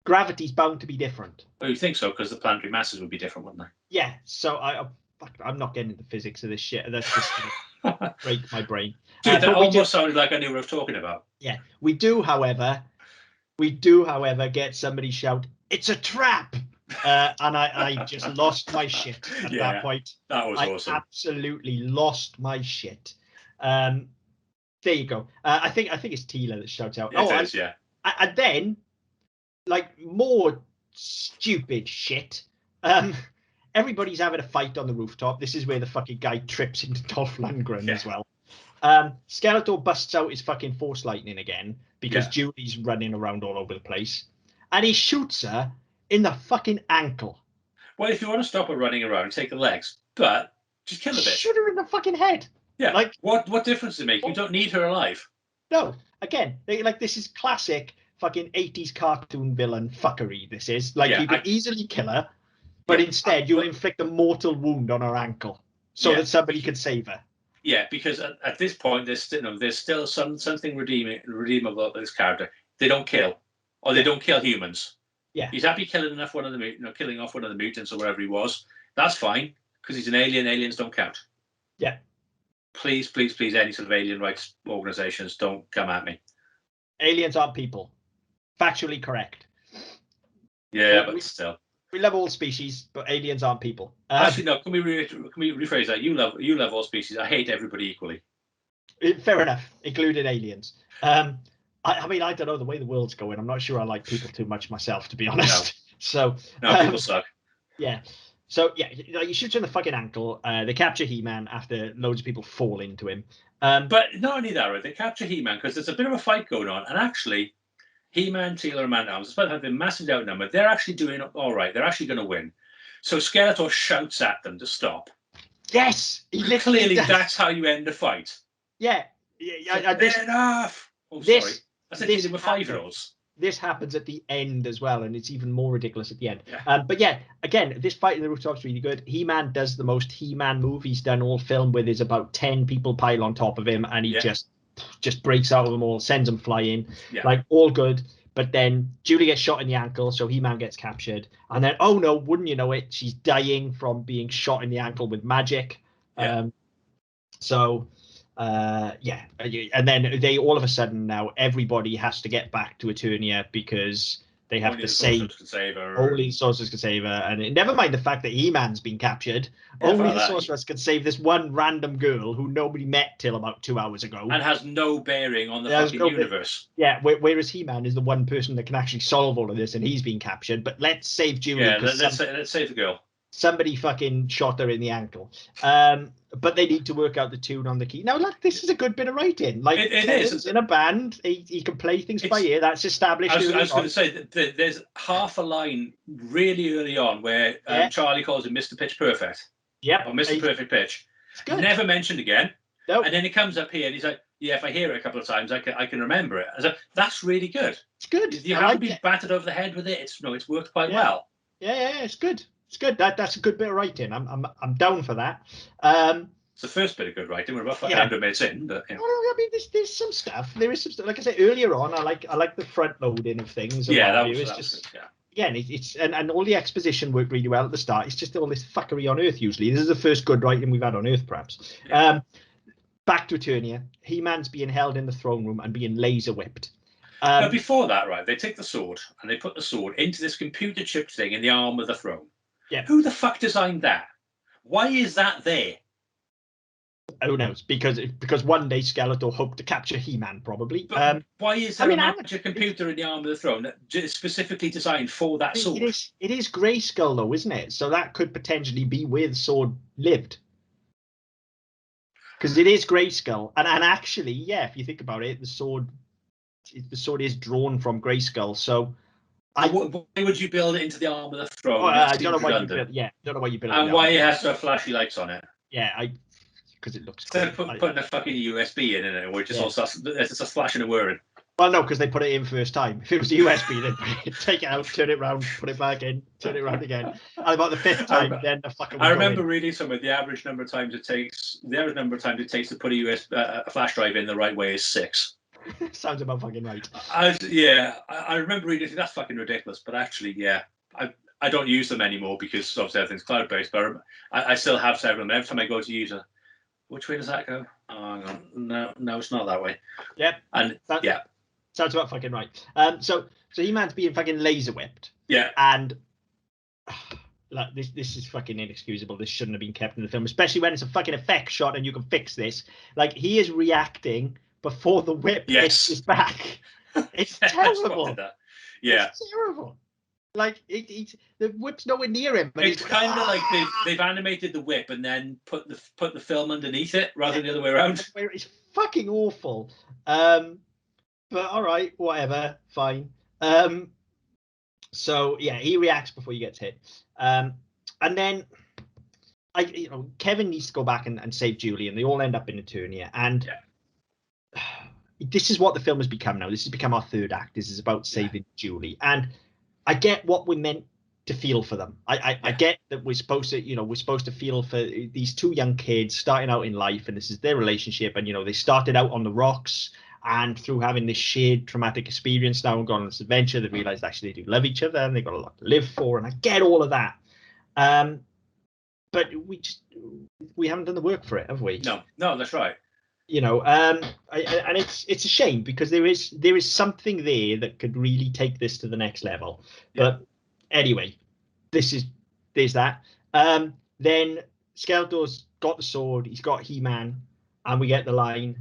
Gravity's bound to be different. Well, you think so, because the planetary masses would be different, wouldn't they? Yeah. So I'm not getting into the physics of this shit. That's just gonna break my brain. Dude, that almost sounded like I knew what I was talking about. Yeah. We do, however, get somebody shout, "It's a trap!" And I just lost my shit at that point. That was awesome. I absolutely lost my shit. There you go. I think it's Tila that shouts out. It is, yeah. And then, like, more stupid shit. Everybody's having a fight on the rooftop. This is where the fucking guy trips into Dolph Lundgren as well. Skeletor busts out his fucking Force Lightning again because Julie's running around all over the place, and he shoots her in the fucking ankle. Well, if you want to stop her running around, take the legs, but just kill the bitch. Shoot her in the fucking head. Yeah. Like what difference does it make? You don't need her alive. No. Again, this is classic fucking 80s cartoon villain fuckery. This is like you could easily kill her, but instead you'll inflict a mortal wound on her ankle so that somebody can save her. Yeah, because at this point there's still something redeemable about this character. They don't kill, or they don't kill humans. Yeah, he's happy killing off one of the mutants or whatever he was. That's fine because he's an alien. Aliens don't count. Yeah. Please, any sort of alien rights organizations, don't come at me. Aliens aren't people. Factually correct. Yeah, but still. We love all species, but aliens aren't people. Actually, no. Can we rephrase that? You love all species. I hate everybody equally. Fair enough, including aliens. I mean, I don't know the way the world's going. I'm not sure I like people too much myself, to be honest. No. So people suck. Yeah. So yeah, he shoots in the fucking ankle. They capture He-Man after loads of people fall into him. But not only that, right? They capture He-Man because there's a bit of a fight going on, and actually, He-Man, Teela, and Man-At-Arms, despite having been massively outnumbered, they're actually doing all right. They're actually going to win. So Skeletor shouts at them to stop. Yes, clearly that's how you end the fight. Yeah. Enough. Oh, sorry. I said these were 5-year-olds. This happens at the end as well, and it's even more ridiculous at the end. Yeah. But yeah, again, this fight in the rooftops is really good. He-Man does the most He-Man move he's done all film with is about 10 people pile on top of him, and he just breaks out of them all, sends them flying. Yeah. Like, all good. But then Julie gets shot in the ankle, so He-Man gets captured. And then, oh no, wouldn't you know it, she's dying from being shot in the ankle with magic. Yeah. And then they all of a sudden now everybody has to get back to Eternia because they have to save her. Only the sorceress can save her, and never mind the fact that He-Man's been captured. Only the sorceress can save this one random girl who nobody met till about 2 hours ago, and has no bearing on the fucking universe. Yeah, whereas He-Man is the one person that can actually solve all of this, and he's been captured. But let's save Julie. Yeah, let's save the girl. Somebody fucking shot her in the ankle. But they need to work out the tune on the key. Now, look, this is a good bit of writing. Like, it is. In a band, he can play things by ear. That's established. I was going to say that there's half a line really early on where Charlie calls him Mr. Pitch Perfect. Yep. Or Mr. Perfect Pitch. It's good. Never mentioned again. Nope. And then he comes up here and he's like, yeah, if I hear it a couple of times, I can remember it. I was like, that's really good. It's good. You haven't been battered over the head with it. It's worked quite well. Yeah, it's good. It's good. That's a good bit of writing. I'm down for that. It's the first bit of good writing. We're about 100 minutes in, but Well, I mean, there's some stuff. There is some stuff. Like I said earlier on, I like the front loading of things. That was just good. Again, it's and all the exposition worked really well at the start. It's just all this fuckery on Earth. Usually, this is the first good writing we've had on Earth, perhaps. Yeah. Back to Eternia. He-Man's being held in the throne room and being laser whipped. But before that, right, they take the sword and they put the sword into this computer chip thing in the arm of the throne. Yeah. Who the fuck designed that? Why is that there? Who knows? Because one day Skeletor hoped to capture He-Man, probably. But why is there a magic computer in the arm of the throne that is specifically designed for that sword? It is Grayskull, though, isn't it? So that could potentially be where the sword lived. Because it is Grayskull, and actually, yeah, if you think about it, the sword is drawn from Grayskull. So, why would you build it into the arm of the throne? I don't know why you build. Yeah, don't know why you build it. And why it has to have flashy lights on it? Yeah, because it looks. Instead of putting a fucking USB in it, where it just all starts, it's just flashing and whirring. Well, no, because they put it in first time. If it was a USB, they'd take it out, turn it round, put it back in, turn it round again. And about the fifth time, then the fucking. I remember reading somewhere the average number of times it takes to put a flash drive in the right way is 6. Sounds about fucking right. I remember reading that's fucking ridiculous, but actually, I don't use them anymore because obviously everything's cloud based. But I still have several of them. Every time I go to use a, which way does that go? Oh, hang on. No, it's not that way. Yep. And sounds about fucking right. So He-Man's being fucking laser whipped. Yeah. And like this is fucking inexcusable. This shouldn't have been kept in the film, especially when it's a fucking effect shot and you can fix this. Like, he is reacting before the whip hits his back. It's terrible. Yeah. It's terrible. Like, the whip's nowhere near him. It's kind of like they've animated the whip and then put the film underneath it rather than the other way around. Where it's fucking awful. But all right, whatever, fine. So yeah, he reacts before he gets hit. And then Kevin needs to go back and save Julie, and they all end up in Eternia. And this is what the film has become now. This has become our third act. This is about saving Julie. And I get what we're meant to feel for them. I get that we're supposed to feel for these two young kids starting out in life, and this is their relationship. And they started out on the rocks, and through having this shared traumatic experience now and gone on this adventure, they realized actually they do love each other and they've got a lot to live for. And I get all of that. But we haven't done the work for it, have we? No, that's right. And it's a shame, because there is something there that could really take this to the next level. But anyway, there's that. Then Skeletor's got the sword, he's got He-Man, and we get the line,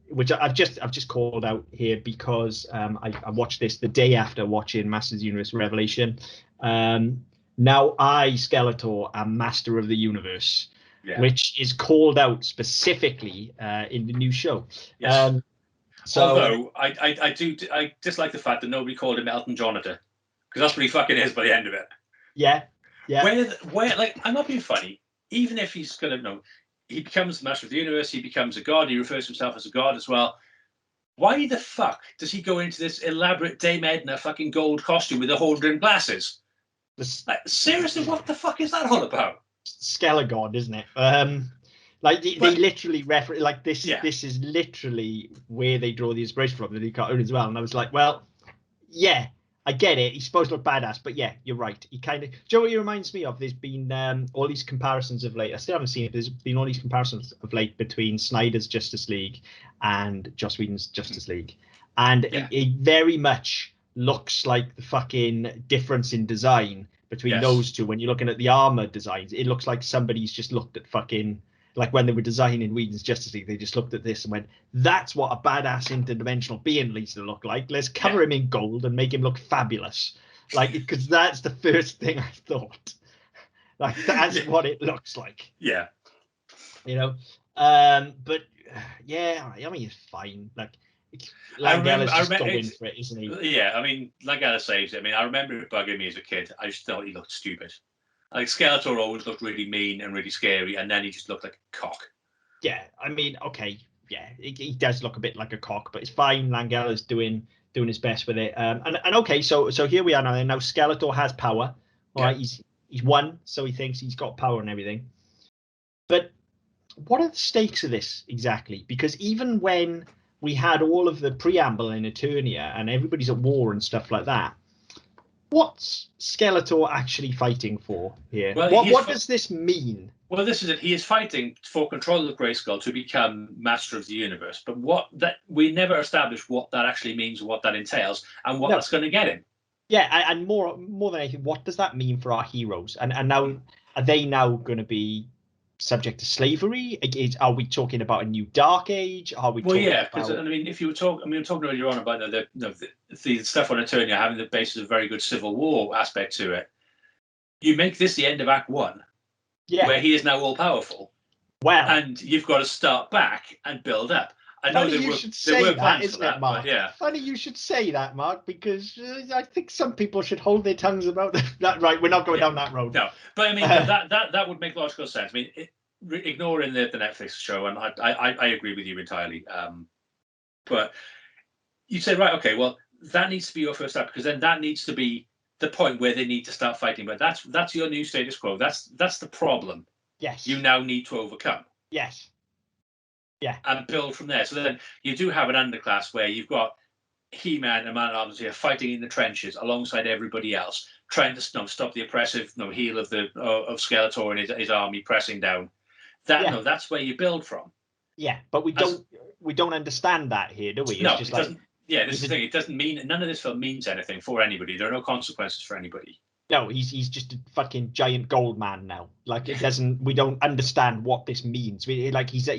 which I've just called out here because I watched this the day after watching Masters of the Universe Revelation. Now I, Skeletor, am Master of the Universe. Which is called out specifically in the new show. Yes. Although I dislike the fact that nobody called him Elton Johnator, because that's what he fucking is by the end of it. Yeah. Where I'm not being funny. Even if he's gonna he becomes the Master of the Universe, he becomes a god. He refers to himself as a god as well. Why the fuck does he go into this elaborate Dame Edna fucking gold costume with a holder and glasses? Seriously, what the fuck is that all about? Skelegod, isn't it? They literally reference this. Yeah. This is literally where they draw the inspiration from, the new cartoon as well. And I was like, well, yeah, I get it. He's supposed to look badass, but yeah, you're right. He kind of. Do you know what he reminds me of? There's been all these comparisons of late. I still haven't seen it. There's been all these comparisons of late between Snyder's Justice League and Joss Whedon's Justice League, and it very much looks like the fucking difference in design between those two. When you're looking at the armor designs, it looks like somebody's just looked at fucking, like when they were designing Whedon's Justice League, they just looked at this and went, that's what a badass interdimensional being needs to look like. Let's cover him in gold and make him look fabulous. Because that's the first thing I thought. That's what it looks like. Yeah. But yeah, I mean, it's fine. Langella's just going for it, isn't he? Yeah, I mean, Langella saves it. I mean, I remember it bugging me as a kid. I just thought he looked stupid. Skeletor always looked really mean and really scary, and then he just looked like a cock. Yeah, I mean, okay, yeah, he does look a bit like a cock, but it's fine. Langella's doing his best with it. And okay, so here we are now. And now Skeletor has power. All right, he's won, so he thinks he's got power and everything. But what are the stakes of this exactly? Because even when we had all of the preamble in Eternia and everybody's at war and stuff like that, what's Skeletor actually fighting for here? Well, what does this mean? Well, this is it. He is fighting for control of Grayskull to become Master of the Universe. But we never established what that actually means, what that entails, and what that's going to get him. Yeah, and more than anything, what does that mean for our heroes? And now, are they now going to be subject to slavery? Are we talking about a new dark age? Are we? Well, yeah, because I mean, if you were talking, we were talking earlier on about the stuff on Eternia having the basis of a very good Civil War aspect to it. You make this the end of Act 1, where he is now all powerful. Wow! And you've got to start back and build up. I know there were plans for that, Mark. Yeah. Funny you should say that, Mark, because I think some people should hold their tongues about that. Right, we're not going down that road. No, but I mean that would make logical sense. I mean, ignoring the Netflix show, and I agree with you entirely. But you say, right, okay, well, that needs to be your first step, because then that needs to be the point where they need to start fighting. But that's your new status quo. That's the problem. Yes. You now need to overcome. Yes. Yeah. And build from there. So then you do have an underclass where you've got He-Man and Man-at-Arms here fighting in the trenches alongside everybody else, trying to stop the oppressive heel of Skeletor and his army pressing down. That's where you build from. Yeah, but we don't understand that here, do we? It's no, just it doesn't. Yeah, this is the thing. It doesn't mean, none of this film means anything for anybody. There are no consequences for anybody. No, he's just a fucking giant gold man now. It doesn't. We don't understand what this means. He's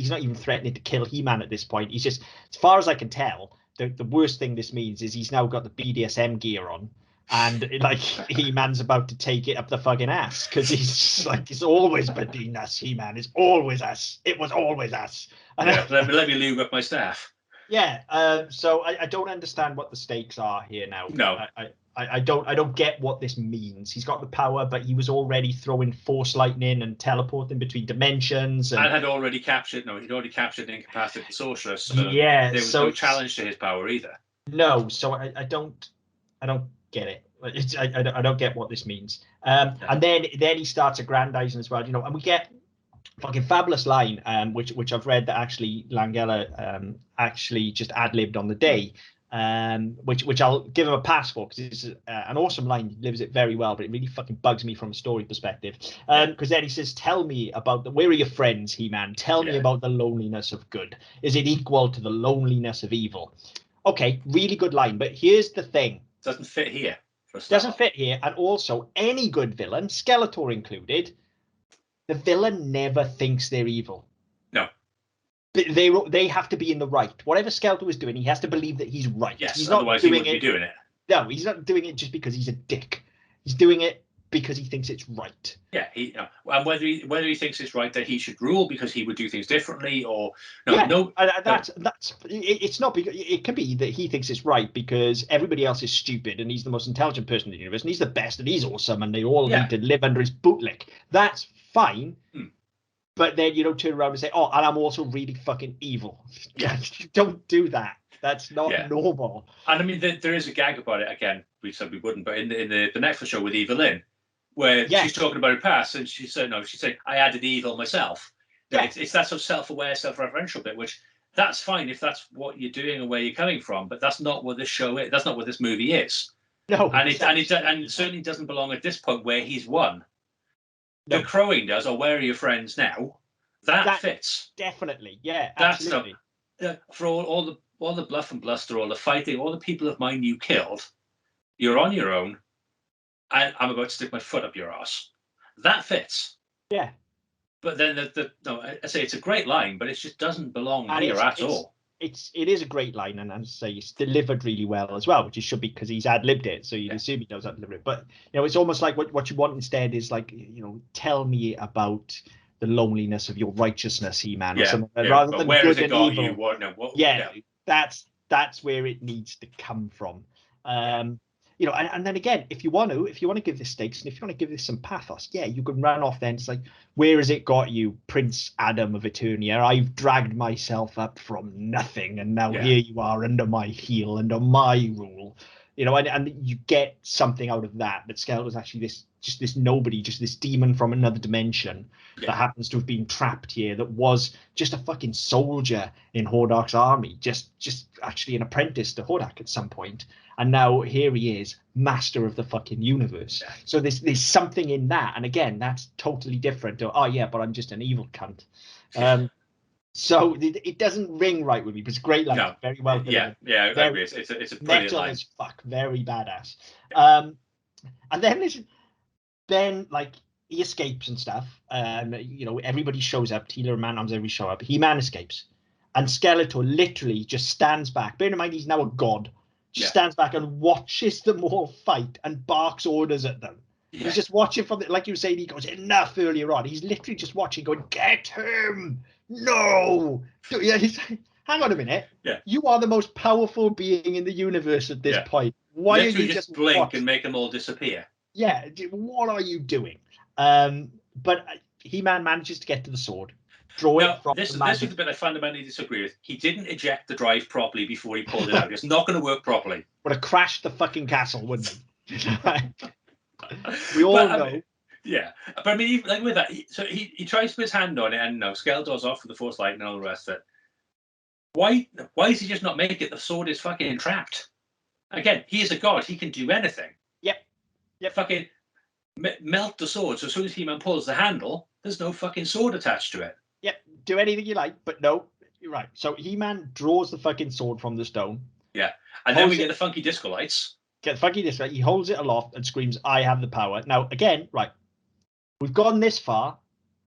not even threatening to kill He-Man at this point. He's just, as far as I can tell, the worst thing this means is he's now got the BDSM gear on, and He-Man's about to take it up the fucking ass, because he's just it's always between us. He-Man is always us. It was always us. Yeah, let me lube up my staff. Yeah, so I don't understand what the stakes are here now. No. I don't get what this means. He's got the power, but he was already throwing force lightning and teleporting between dimensions. And he'd already captured an incapacitated sorceress. So yeah, there was no challenge to his power either. No, so I don't get it. I don't get what this means. And then he starts aggrandizing as well, and we get fucking fabulous line, which I've read that actually Langella actually just ad-libbed on the day, which I'll give him a pass for, because it's an awesome line. He lives it very well, but it really fucking bugs me from a story perspective. Because then he says, "Tell me about where are your friends, He-Man? Tell me about the loneliness of good. Is it equal to the loneliness of evil?" Okay, really good line, but here's the thing: doesn't fit here. Doesn't fit here, and also any good villain, Skeletor included. The villain never thinks they're evil. No. They have to be in the right. Whatever Skeletor is doing, he has to believe that he's right. Yes, he's otherwise he wouldn't be doing it. No, he's not doing it just because he's a dick. He's doing it because he thinks it's right. Yeah, and whether he thinks it's right that he should rule because he would do things differently, or it's not because it can be that he thinks it's right because everybody else is stupid and he's the most intelligent person in the universe and he's the best and he's awesome and they all need to live under his bootlick. That's fine. But then turn around and say, "Oh, and I'm also really fucking evil." Yeah, don't do that. That's not normal. And I mean, there is a gag about it. Again, we said we wouldn't, but in the Netflix show with Evelyn, where she's talking about her past, and she said, "I added evil myself." Yeah. It's that sort of self-aware, self-referential bit, which that's fine if that's what you're doing and where you're coming from, but that's not what this show is. That's not what this movie is. No, and it certainly doesn't belong at this point where he's won. No. The crowing does, or where are your friends now? That fits definitely. Yeah, absolutely. For all the bluff and bluster, all the fighting, all the people of mine you killed, you're on your own. I'm about to stick my foot up your ass. That fits. Yeah. But then I say it's a great line, but it just doesn't belong here at all. It is a great line, and as I say, it's delivered really well as well, which it should be because he's ad-libbed it, so you'd assume he knows how to deliver it. But it's almost like what you want instead is like, tell me about the loneliness of your righteousness, He-Man, or something, rather than good and evil. That's where it needs to come from. And then again, if you want to give this stakes and if you want to give this some pathos, you can run off then. It's like, where has it got you, Prince Adam of Eternia? I've dragged myself up from nothing, and now here you are under my heel, under my rule. And you get something out of that. That Skeletor's actually this nobody, just this demon from another dimension that happens to have been trapped here, that was just a fucking soldier in Hordak's army, just actually an apprentice to Hordak at some point. And now here he is, master of the fucking universe. Yeah. So there's something in that. And again, that's totally different. But I'm just an evil cunt. So it doesn't ring right with me, but it's great line. No. Very well delivered. Yeah, I agree. It's a brilliant line. As fuck, very badass. Yeah. And then like he escapes and stuff. Everybody shows up. Teela and Man-Arms, everybody show up. He-Man escapes. And Skeletor literally just stands back. Bear in mind, he's now a god. Stands back and watches them all fight and barks orders at them. Yeah. He's just watching from like you were saying, he goes, enough earlier on. He's literally just watching, going, get him! No! Yeah, he's like, hang on a minute. Yeah. You are the most powerful being in the universe at this point. Why literally are you just blink and make them all disappear? Yeah, what are you doing? But He-Man manages to get to the sword. This is the bit I fundamentally disagree with. He didn't eject the drive properly before he pulled it out. It's not going to work properly. Would have crashed the fucking castle, wouldn't it? We all know. But I mean, even, like with that, he tries to put his hand on it, and Skeletor's off for the Force Light and all the rest of it. Why does he just not make it? The sword is fucking entrapped. Again, he is a god. He can do anything. Yep. Fucking melt the sword. So as soon as He-Man pulls the handle, there's no fucking sword attached to it. Yep, do anything you like, but no, you're right. So He-Man draws the fucking sword from the stone. Yeah, and then we get the funky disco lights. Get the funky disco. He holds it aloft and screams, "I have the power." Now, again, right, we've gone this far,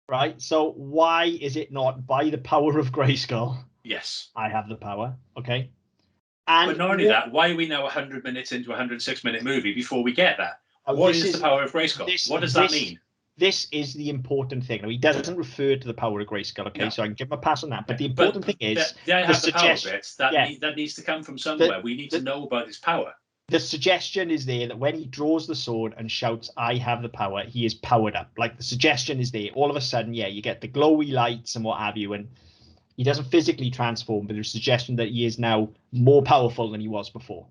right? So why is it not by the power of Grayskull? Yes, I have the power. Okay, but not only that, why are we now 100 minutes into a 106-minute movie before we get that? What is the power of Grayskull? What does that mean? this is the important thing. Now, he doesn't refer to the power of Grayskull, okay? No. So I can give him a pass on that. But the important thing is I have the power bits. That needs to come from somewhere. We need to know about his power. The suggestion is there that when he draws the sword and shouts, "I have the power," he is powered up. Like, the suggestion is there. All of a sudden, you get the glowy lights and what have you, and he doesn't physically transform, but there's a suggestion that he is now more powerful than he was before.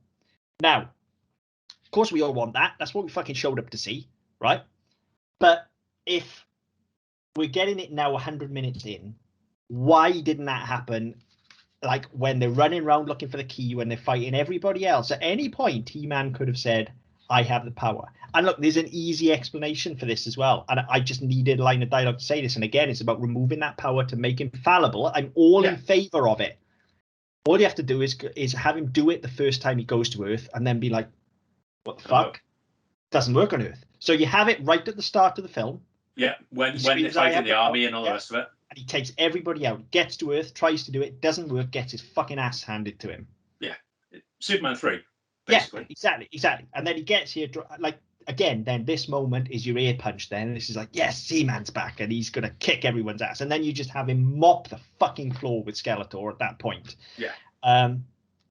Now, of course, we all want that. That's what we fucking showed up to see, right? But if we're getting it now 100 minutes in, why didn't that happen? Like, when they're running around looking for the key, when they're fighting everybody else, at any point, He-Man could have said, "I have the power." And look, there's an easy explanation for this as well. And I just needed a line of dialogue to say this. And again, it's about removing that power to make him fallible. I'm all in favor of it. All you have to do is have him do it the first time he goes to Earth and then be like, "What the fuck? Doesn't work on Earth." So you have it right at the start of the film. Yeah, when they're fighting the army and all the rest of it. And he takes everybody out, gets to Earth, tries to do it, doesn't work, gets his fucking ass handed to him. Yeah, Superman 3, basically. Yeah, exactly. And then he gets here, like, again, then this moment is your ear punch then. This is like, yes, He-Man's back, and he's going to kick everyone's ass. And then you just have him mop the fucking floor with Skeletor at that point. Yeah.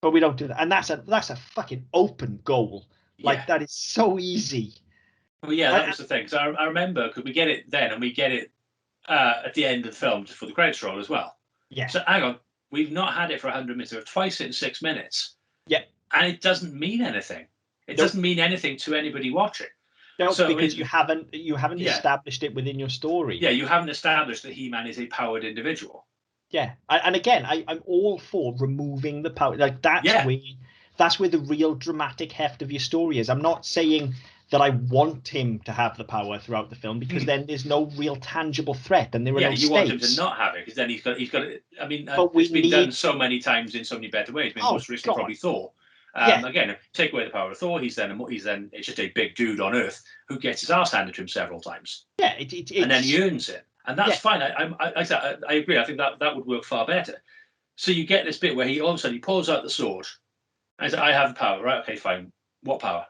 But we don't do that. And that's a fucking open goal. Like, that is so easy. Well, yeah, that was the thing. So I remember, because we get it then, and we get it at the end of the film, just for the credits roll as well. Yeah. So hang on, we've not had it for 100 minutes. We're twice in 6 minutes. Yeah. And it doesn't mean anything. It doesn't mean anything to anybody watching. No, so, because you haven't established it within your story. Yeah, you haven't established that He-Man is a powered individual. Yeah, and again, I'm all for removing the power. Like, that's where the real dramatic heft of your story is. I'm not saying that I want him to have the power throughout the film, because then there's no real tangible threat, and there are no stakes. You want him to not have it, because then he's got. I mean, it's been done so many times in so many better ways. I mean, most recently probably Thor. Again, take away the power of Thor, he's then it's just a big dude on Earth who gets his ass handed to him several times. Yeah, and then he earns it, and that's fine. I agree. I think that would work far better. So you get this bit where he all of a sudden he pulls out the sword, and says, "I have the power." Right? Okay, fine. What power?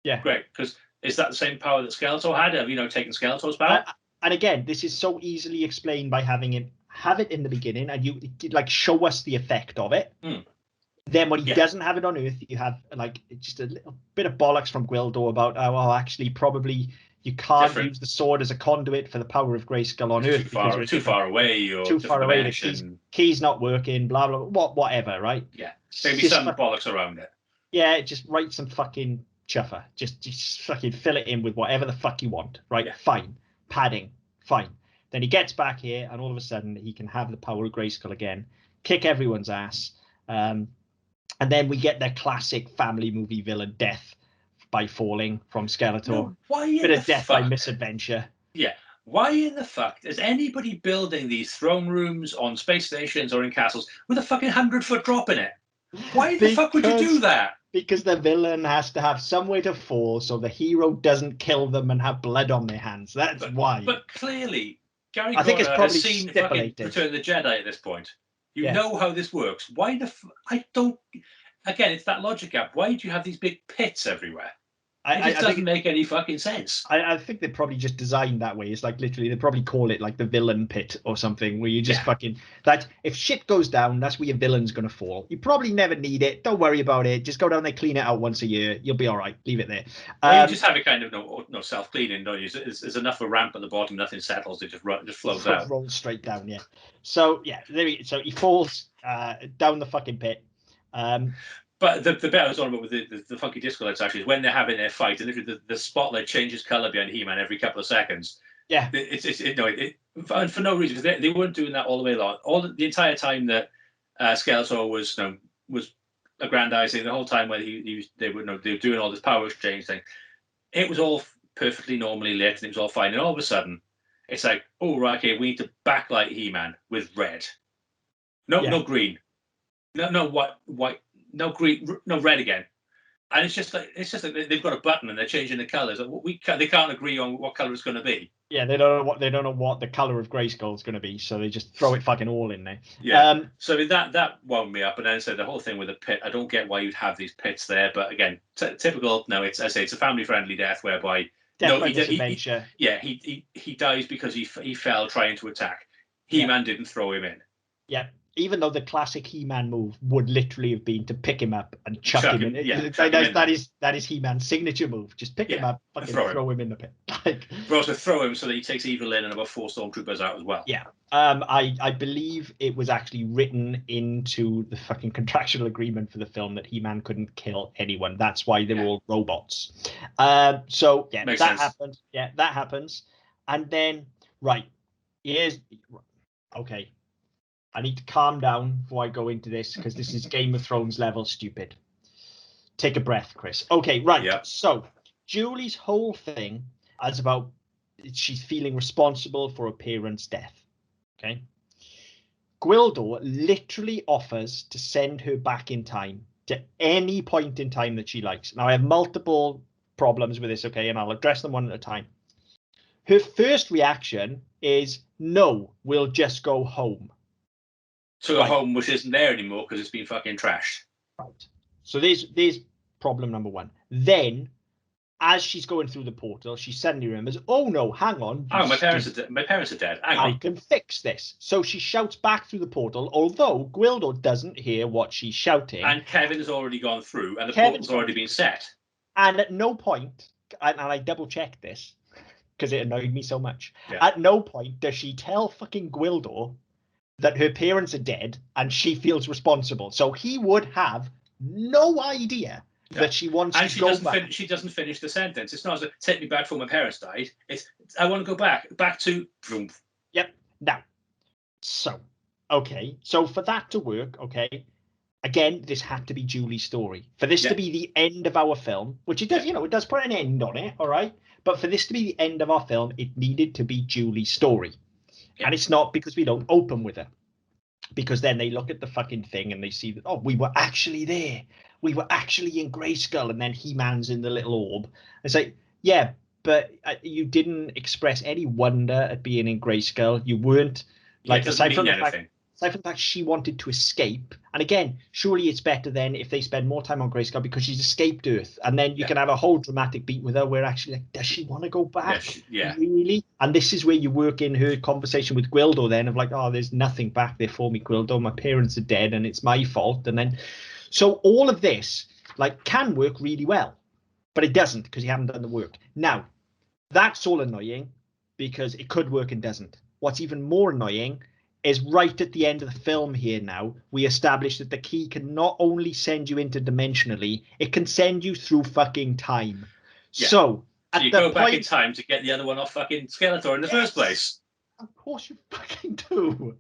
Yeah, great. Because is that the same power that Skeletor had? Have you taken Skeletor's power? And again, this is so easily explained by having him have it in the beginning, and you like show us the effect of it. Then when he doesn't have it on Earth, you have like just a little bit of bollocks from Gwildor about actually probably you can't use the sword as a conduit for the power of Grayskull on Earth. Too far away. Or too far away. The key's not working. Blah blah. Whatever. Right. Yeah. Maybe some bollocks around it. Yeah. Just write some fucking chuffer. Just fucking fill it in with whatever the fuck you want. Right. Yeah. Fine. Padding. Fine. Then he gets back here, and all of a sudden he can have the power of Grayskull again, kick everyone's ass. And then we get their classic family movie villain, death by falling from Skeletor. Bit of death by misadventure. Yeah. Why in the fuck is anybody building these throne rooms on space stations or in castles with a fucking 100-foot drop in it? Why the fuck would you do that? Because the villain has to have somewhere to fall so the hero doesn't kill them and have blood on their hands. That's why. But clearly, Gary Goddard has seen fucking Return of the Jedi at this point. You know how this works. Why I don't. Again, it's that logic gap. Why do you have these big pits everywhere? It doesn't make any fucking sense. I think they probably just designed that way. It's like literally they probably call it like the villain pit or something, where you just fucking that if shit goes down, that's where your villain's gonna fall. You probably never need it. Don't worry about it. Just go down there, clean it out once a year. You'll be all right. Leave it there. You just have it kind of no self cleaning. Don't you? There's enough of a ramp at the bottom. Nothing settles. It just flows out. Rolls straight down. Yeah. So so he falls down the fucking pit. But the bit I was on about with the funky disco lights actually is when they're having their fight, and literally the spotlight changes color behind He-Man every couple of seconds. Yeah, and for no reason, because they weren't doing that all the way along. The entire time that Skeletor was aggrandizing, the whole time where they were doing all this power exchange thing, it was all perfectly normally lit and it was all fine. And all of a sudden, it's like, oh right, okay, we need to backlight He-Man with red. No green. No white. No green, no red again, and it's just like they've got a button and they're changing the colours. They can't agree on what colour it's going to be. Yeah, they don't know what the colour of Grayskull is going to be, so they just throw it fucking all in there. Yeah. So that wound me up, and then the whole thing with the pit. I don't get why you'd have these pits there, but again, typical. No, it's a family friendly death whereby Death by misadventure. He dies because he fell trying to attack. He-Man didn't throw him in. Yeah. Even though the classic He-Man move would literally have been to pick him up and chuck him in. That is He-Man's signature move. Just pick him up, fucking throw him in the pit. Like, but also throw him so that he takes Evil in and about 4 stormtroopers out as well. Yeah. I believe it was actually written into the fucking contractual agreement for the film that He-Man couldn't kill anyone. That's why they're all robots. So yeah, Makes that sense. happens. Yeah, that happens. And then okay. I need to calm down before I go into this because this is Game of Thrones level stupid. Take a breath, Chris. Okay, right. Yep. So Julie's whole thing is about she's feeling responsible for her parents' death. Okay. Gwildor literally offers to send her back in time to any point in time that she likes. Now, I have multiple problems with this, okay, and I'll address them one at a time. Her first reaction is, no, we'll just go home. To a home which isn't there anymore because it's been fucking trashed. Right. So there's problem number one. Then, as she's going through the portal, she suddenly remembers, oh no, hang on. Oh, my parents are dead. Hang on. I can fix this. So she shouts back through the portal, although Gwildor doesn't hear what she's shouting. And Kevin has already gone through, and the portal's already been set. And at no point, and I double checked this because it annoyed me so much. Yeah. At no point does she tell fucking Gwildor that her parents are dead and she feels responsible. So he would have no idea that she wants to go back. She doesn't finish the sentence. It's not as take me back before my parents died. It's I want to go back to. Yep. Now, so okay, so for that to work, okay, again, this had to be Julie's story. For this to be the end of our film, which it does, it does put an end on it, all right. But for this to be the end of our film, it needed to be Julie's story. And it's not because we don't open with her. Because then they look at the fucking thing and they see that, oh, we were actually there. We were actually in Grayskull. And then He-Man's in the little orb. It's like, yeah, but you didn't express any wonder at being in Grayskull. You weren't, like, aside from the fact she wanted to escape. And again, surely it's better then if they spend more time on Grayskull because she's escaped Earth. And then you can have a whole dramatic beat with her where actually, like, does she want to go back? Really? And this is where you work in her conversation with Gwildor then of like, oh, there's nothing back there for me, Gwildor. My parents are dead and it's my fault. And then, so all of this, like, can work really well. But it doesn't because you haven't done the work. Now, that's all annoying because it could work and doesn't. What's even more annoying is right at the end of the film here now, we establish that the key can not only send you interdimensionally, it can send you through fucking time. Yeah. So you go back in time to get the other one off fucking Skeletor in the first place. Of course you fucking do.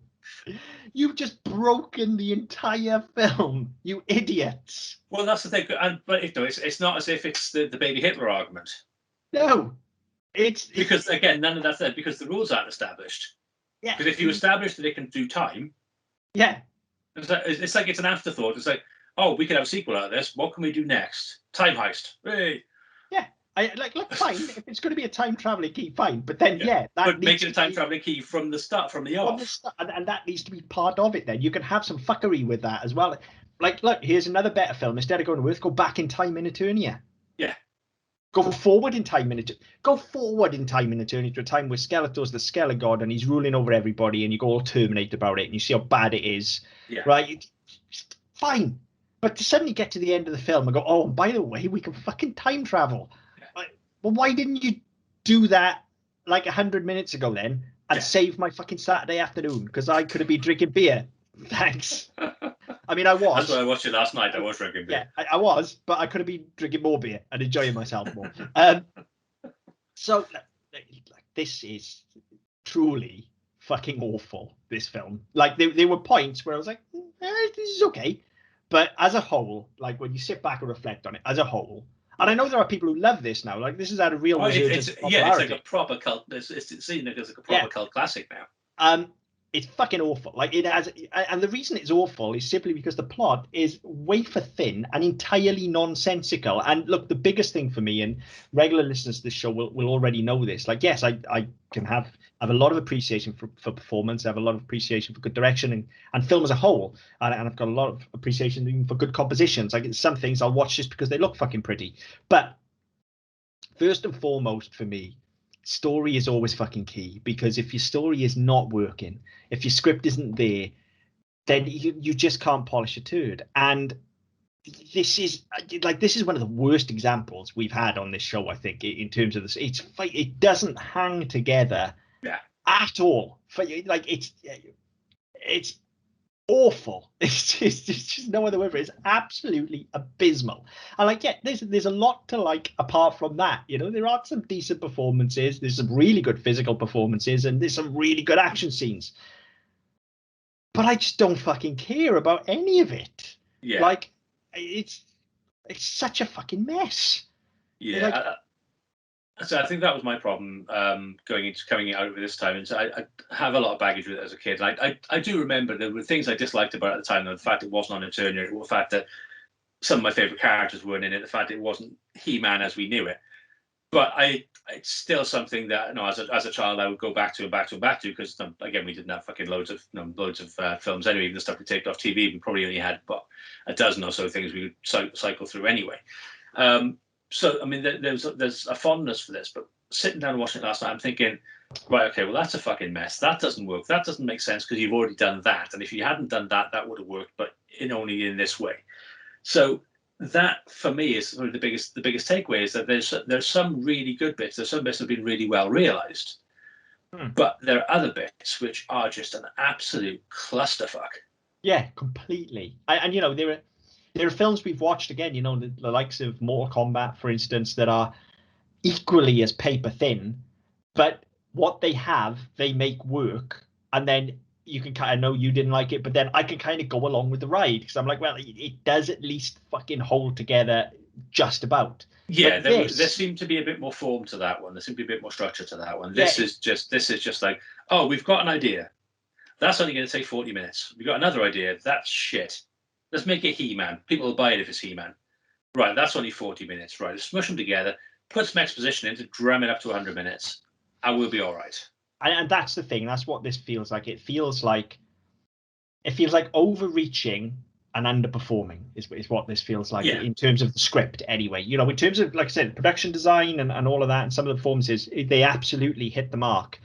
You've just broken the entire film, you idiots. Well, that's the thing. But it's not as if it's the baby Hitler argument. No. It's because, again, none of that's there because the rules aren't established. Yeah. Because if you establish that it can do time, it's like it's an afterthought. It's like, oh, we could have a sequel out of this. What can we do next? Time heist. Hey. Yeah, fine. If it's going to be a time traveling key, fine. But then, but make it a time traveling key from the start, from the off. And that needs to be part of it. Then you can have some fuckery with that as well. Like, look, here's another better film. Instead of going to Earth, go back in time in Eternia. Yeah. Go forward in time in Eternia to a time where Skeletor's the Skeletor God and he's ruling over everybody and you go all Terminator about it and you see how bad it is. Yeah. Right? Fine. But to suddenly get to the end of the film and go, oh, by the way, we can fucking time travel. Yeah. Like, well, why didn't you do that like 100 minutes ago then and save my fucking Saturday afternoon? Because I could have been drinking beer. Thanks. I mean, I was. That's why I watched it last night. I was drinking beer. Yeah, I was, but I could have been drinking more beer and enjoying myself more. So, this is truly fucking awful, this film. Like, there were points where I was like, this is okay. But as a whole, like, when you sit back and reflect on it, as a whole, and I know there are people who love this now. Like, this is at a real resurgence of popularity. It's like a proper cult. It's seen as like a proper cult classic now. It's fucking awful. Like, it has, and the reason it's awful is simply because the plot is wafer thin and entirely nonsensical. And look, the biggest thing for me, and regular listeners to this show will already know this. Like, yes, I can have a lot of appreciation for performance. I have a lot of appreciation for good direction and film as a whole. And I've got a lot of appreciation even for good compositions. Like, some things I'll watch just because they look fucking pretty. But first and foremost for me, story is always fucking key, because if your story is not working, if your script isn't there, then you just can't polish a turd. And this is one of the worst examples we've had on this show, I think, in terms of this. It doesn't hang together at all. It's awful. It's just no other word for it. It's absolutely abysmal. And there's a lot to like apart from that. There are some decent performances, there's some really good physical performances, and there's some really good action scenes. But I just don't fucking care about any of it. Yeah. It's such a fucking mess. Yeah. So I think that was my problem coming out of it this time. And so I have a lot of baggage with it as a kid. I do remember there were things I disliked about it at the time. The fact it wasn't on Eternia, the fact that some of my favourite characters weren't in it, the fact it wasn't He-Man as we knew it. But it's still something that, as a child, I would go back to and back to and back to, because again, we didn't have fucking loads of films anyway. Even the stuff we taped off TV, we probably only had a dozen or so things we would cycle through anyway. So I mean, there's a fondness for this, but sitting down and watching it last night, I'm thinking, right, okay, well, that's a fucking mess. That doesn't work. That doesn't make sense, because you've already done that, and if you hadn't done that, that would have worked, but only in this way. So that for me is sort of the biggest takeaway, is that there's some really good bits. There's some bits that have been really well realized, but there are other bits which are just an absolute clusterfuck. Yeah, completely. And there are films we've watched, again, the likes of Mortal Kombat, for instance, that are equally as paper thin, but what they have, they make work, and then you can kind of know you didn't like it, but then I can kind of go along with the ride, because I'm like, well, it does at least fucking hold together just about. Yeah, there seemed to be a bit more form to that one. There seemed to be a bit more structure to that one. This is just like, oh, we've got an idea. That's only going to take 40 minutes. We've got another idea. That's shit. Let's make it He-Man. People will buy it if it's He-Man. Right, that's only 40 minutes. Right, let's smush them together, put some exposition in to drum it up to 100 minutes, and we'll be all right. And that's the thing. That's what this feels like. It feels like overreaching and underperforming is what this feels like, in terms of the script anyway. In terms of, like I said, production design and all of that, and some of the performances, they absolutely hit the mark.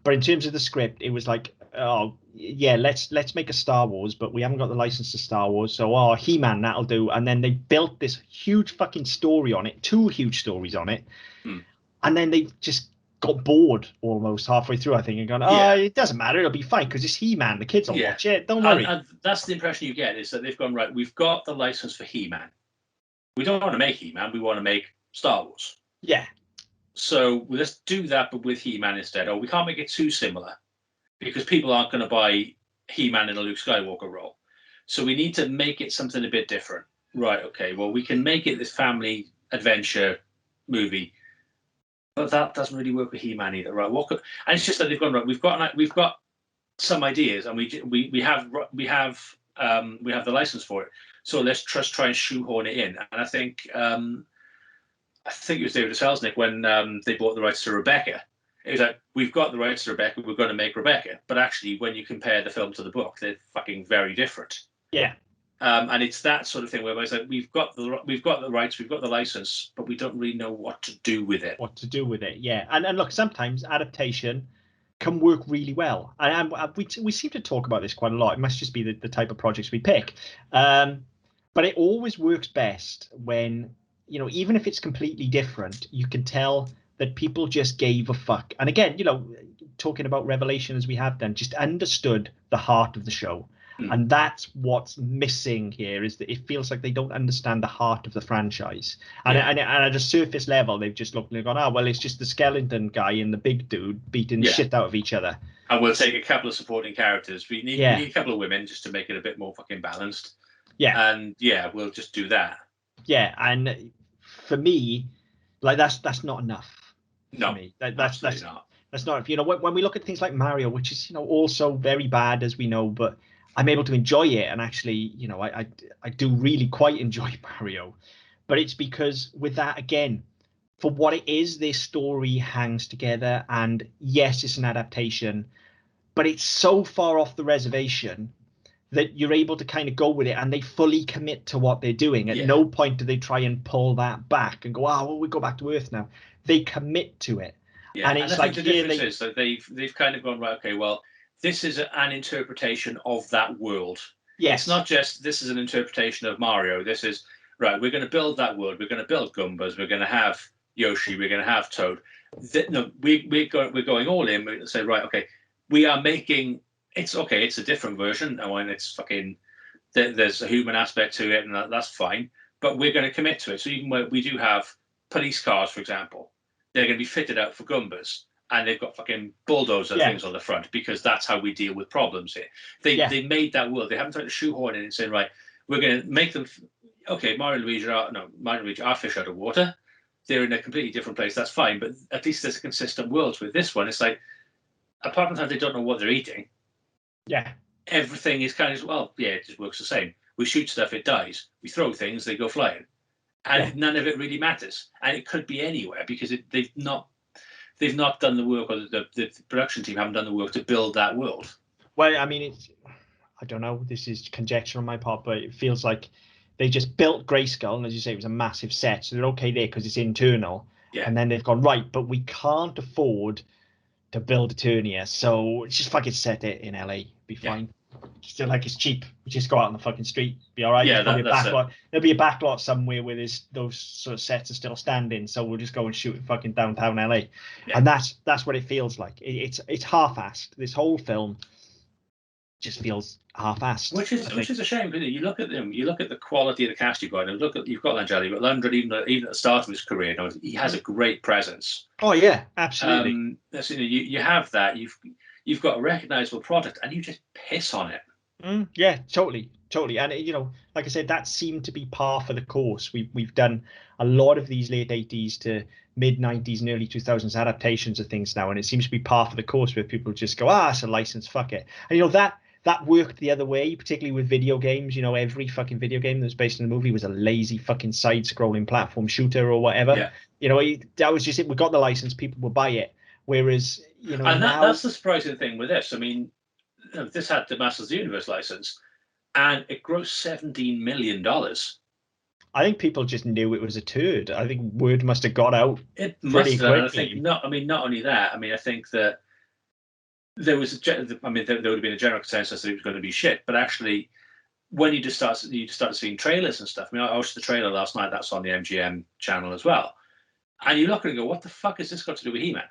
But in terms of the script, it was like, oh yeah, let's make a Star Wars, but we haven't got the license to Star Wars, so He-Man, that'll do. And then they built this huge fucking story on it, 2 huge stories on it, and then they just got bored almost halfway through, I think, and gone, it doesn't matter, it'll be fine, because it's He-Man, the kids will watch it, don't worry. And that's the impression you get, is that they've gone, right, we've got the license for He-Man. We don't want to make He-Man, we want to make Star Wars. Yeah. So let's do that, but with He-Man instead. We can't make it too similar, because people aren't going to buy He-Man in a Luke Skywalker role. So we need to make it something a bit different. Right, okay, well, we can make it this family adventure movie, but that doesn't really work with He-Man either, right? And it's just that they've gone, right, we've got some ideas, and we have the license for it. So let's just try and shoehorn it in. And I think it was David Selznick, when they bought the rights to Rebecca. It was like, we've got the rights to Rebecca, we're going to make Rebecca. But actually, when you compare the film to the book, they're fucking very different. Yeah. And it's that sort of thing where it's like, we've got the rights, we've got the license, but we don't really know what to do with it. Yeah. And look, sometimes adaptation can work really well. And we seem to talk about this quite a lot. It must just be the type of projects we pick. But it always works best when, even if it's completely different, you can tell that people just gave a fuck. And again, talking about Revelation as we have done, just understood the heart of the show. And that's what's missing here, is that it feels like they don't understand the heart of the franchise. And at a surface level, they've just looked and gone, well, it's just the skeleton guy and the big dude beating the shit out of each other. And we'll take a couple of supporting characters. We need a couple of women just to make it a bit more fucking balanced. Yeah. And we'll just do that. Yeah, and for me, like that's not enough. No, for me. That's not. That's not. When we look at things like Mario, which is also very bad, as we know, but I'm able to enjoy it, and actually, I do really quite enjoy Mario. But it's because with that, again, for what it is, this story hangs together, and yes, it's an adaptation, but it's so far off the reservation that you're able to kind of go with it, and they fully commit to what they're doing. At no point do they try and pull that back and go, well, we go back to Earth now. they commit to it. Yeah, and it's like the difference is that they've kind of gone, right, okay, well, this is an interpretation of that world. Yes. It's not just this is an interpretation of Mario. This is right. We're going to build that world. We're going to build Goombas. We're going to have Yoshi. We're going to have Toad. No, we're going all in. We say, right, okay, we are making it's okay. It's a different version. And when it's fucking there's a human aspect to it, and that's fine. But we're going to commit to it. So even where we do have police cars, for example, they're going to be fitted out for Goombas. And they've got fucking bulldozer things on the front because that's how we deal with problems here. They made that world. They haven't tried to shoehorn in and say, right, we're going to make them. Okay, Mario and Luigi are fish out of water. They're in a completely different place. That's fine, but at least there's a consistent world. With this one, it's like, apart from the fact they don't know what they're eating, everything is kind of it just works the same. We shoot stuff, it dies. We throw things, they go flying, and none of it really matters. And it could be anywhere because they've not done the work, or the production team haven't done the work to build that world. Well, I mean, I don't know. This is conjecture on my part, but it feels like they just built Grayskull, and as you say, it was a massive set, so they're okay there because it's internal. Yeah. And then they've gone, right, but we can't afford to build Eternia, so just fucking set it in LA. Be fine. Still, like, it's cheap. We just go out on the fucking street, be all right. Yeah, there'll be a backlot somewhere where those sort of sets are still standing, so we'll just go and shoot in fucking downtown LA. And that's what it feels like. It's half-assed. This whole film just feels half-assed, which is a shame. Because you look at them, you look at the quality of the cast you've got, and you've got Langella, you've got Lundgren, even at the start of his career, he has a great presence. Oh yeah, absolutely. You have that. You've got a recognizable product, and you just piss on it. Yeah, totally. And like I said, that seemed to be par for the course. We've done a lot of these late 80s to mid 90s and early 2000s adaptations of things now, and it seems to be par for the course where people just go, it's a license, fuck it. And that worked the other way, particularly with video games. Every fucking video game that was based on a movie was a lazy fucking side-scrolling platform shooter or whatever. That was just it. We got the license, people would buy it. Whereas, and that's the surprising thing with this. I mean, this had the Masters of the Universe license, and it grossed $17 million. I think people just knew it was a turd. I think word must have got out. It must have. And I think not only that. I mean, I think that there would have been a general consensus that it was going to be shit. But actually, when you just started seeing trailers and stuff. I mean, I watched the trailer last night. That's on the MGM channel as well. And you look at it and go, what the fuck has this got to do with He-Man?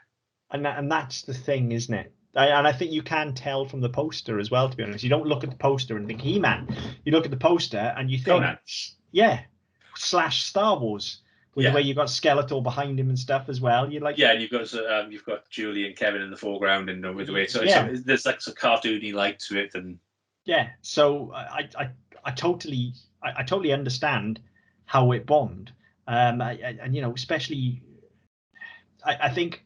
And that's the thing, isn't it? And I think you can tell from the poster as well, to be honest. You don't look at the poster and think He-Man. You look at the poster and you think, / Star Wars, with the way you've got Skeletor behind him and stuff as well. You're like, and you've got Julie and Kevin in the foreground, and with the way there's like some cartoony light to it, and so I totally understand how it bombed, and especially I think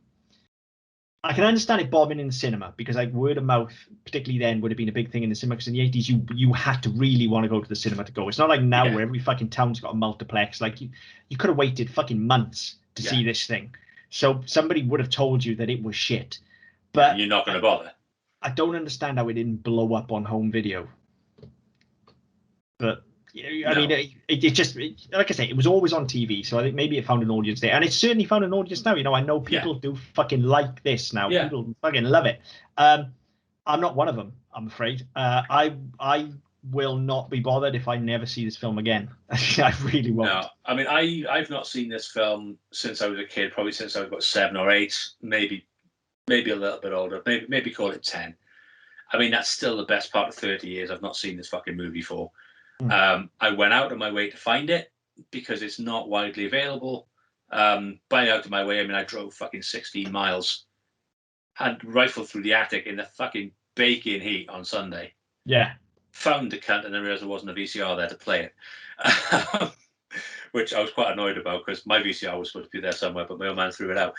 I can understand it bombing in the cinema because like word of mouth, particularly then, would have been a big thing in the cinema because in the 80s you had to really want to go to the cinema to go. It's not like now where every fucking town's got a multiplex. Like you could have waited fucking months to see this thing. So somebody would have told you that it was shit. But you're not going to bother. I don't understand how it didn't blow up on home video. But I mean, it just, like I say, it was always on TV, so I think maybe it found an audience there, and it's certainly found an audience now. I know people do fucking like this now. People fucking love it. I'm not one of them, I'm afraid. I will not be bothered if I never see this film again. I really won't. No, I mean, I've not seen this film since I was a kid, probably since I was about 7 or 8, maybe a little bit older, maybe call it 10. I mean, that's still the best part of 30 years I've not seen this fucking movie for. I went out of my way to find it because it's not widely available. By out of my way, I mean I drove fucking 16 miles and rifled through the attic in the fucking baking heat on Sunday. Yeah. Found the cunt and then realised there wasn't a VCR there to play it, which I was quite annoyed about because my VCR was supposed to be there somewhere, but my old man threw it out.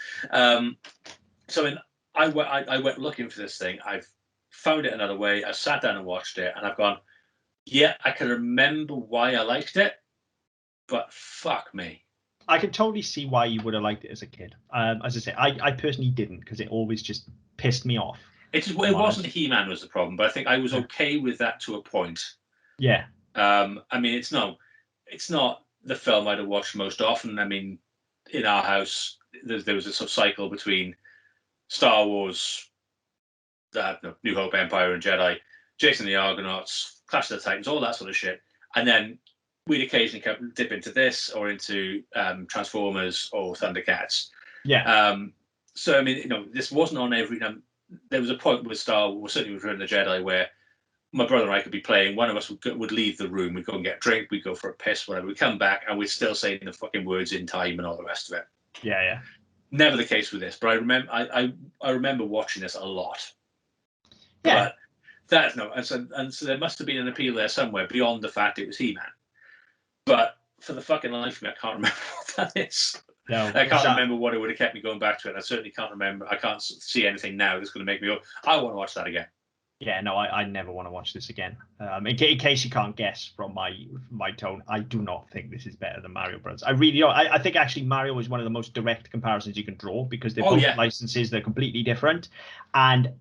So I mean, I went looking for this thing. I've found it another way. I sat down and watched it, and I've gone, yeah, I can remember why I liked it, but fuck me. I can totally see why you would have liked it as a kid. As I say, I personally didn't because it always just pissed me off. It wasn't He-Man was the problem, but I think I was okay with that to a point. Yeah. I mean, it's not the film I'd have watched most often. I mean, in our house, there was a sort of cycle between Star Wars, New Hope, Empire, and Jedi, Jason and the Argonauts, Clash of the Titans, all that sort of shit. And then we'd occasionally dip into this or into Transformers or Thundercats. Yeah. So, I mean, this wasn't on every... there was a point with Star Wars, certainly with Return of the Jedi, where my brother and I could be playing. One of us would leave the room. We'd go and get a drink. We'd go for a piss, whatever. We'd come back, and we'd still saying the fucking words in time and all the rest of it. Yeah. Never the case with this, but I remember watching this a lot. Yeah. But so there must have been an appeal there somewhere beyond the fact it was He-Man. But for the fucking life of me, I can't remember what that is. No, I can't remember what it would have kept me going back to it. I certainly can't remember. I can't see anything now that's going to make me go, I want to watch that again. Yeah, no, I never want to watch this again. In case you can't guess from my tone, I do not think this is better than Mario Bros. I really don't. I think actually Mario is one of the most direct comparisons you can draw because they're both licenses. They're completely different. And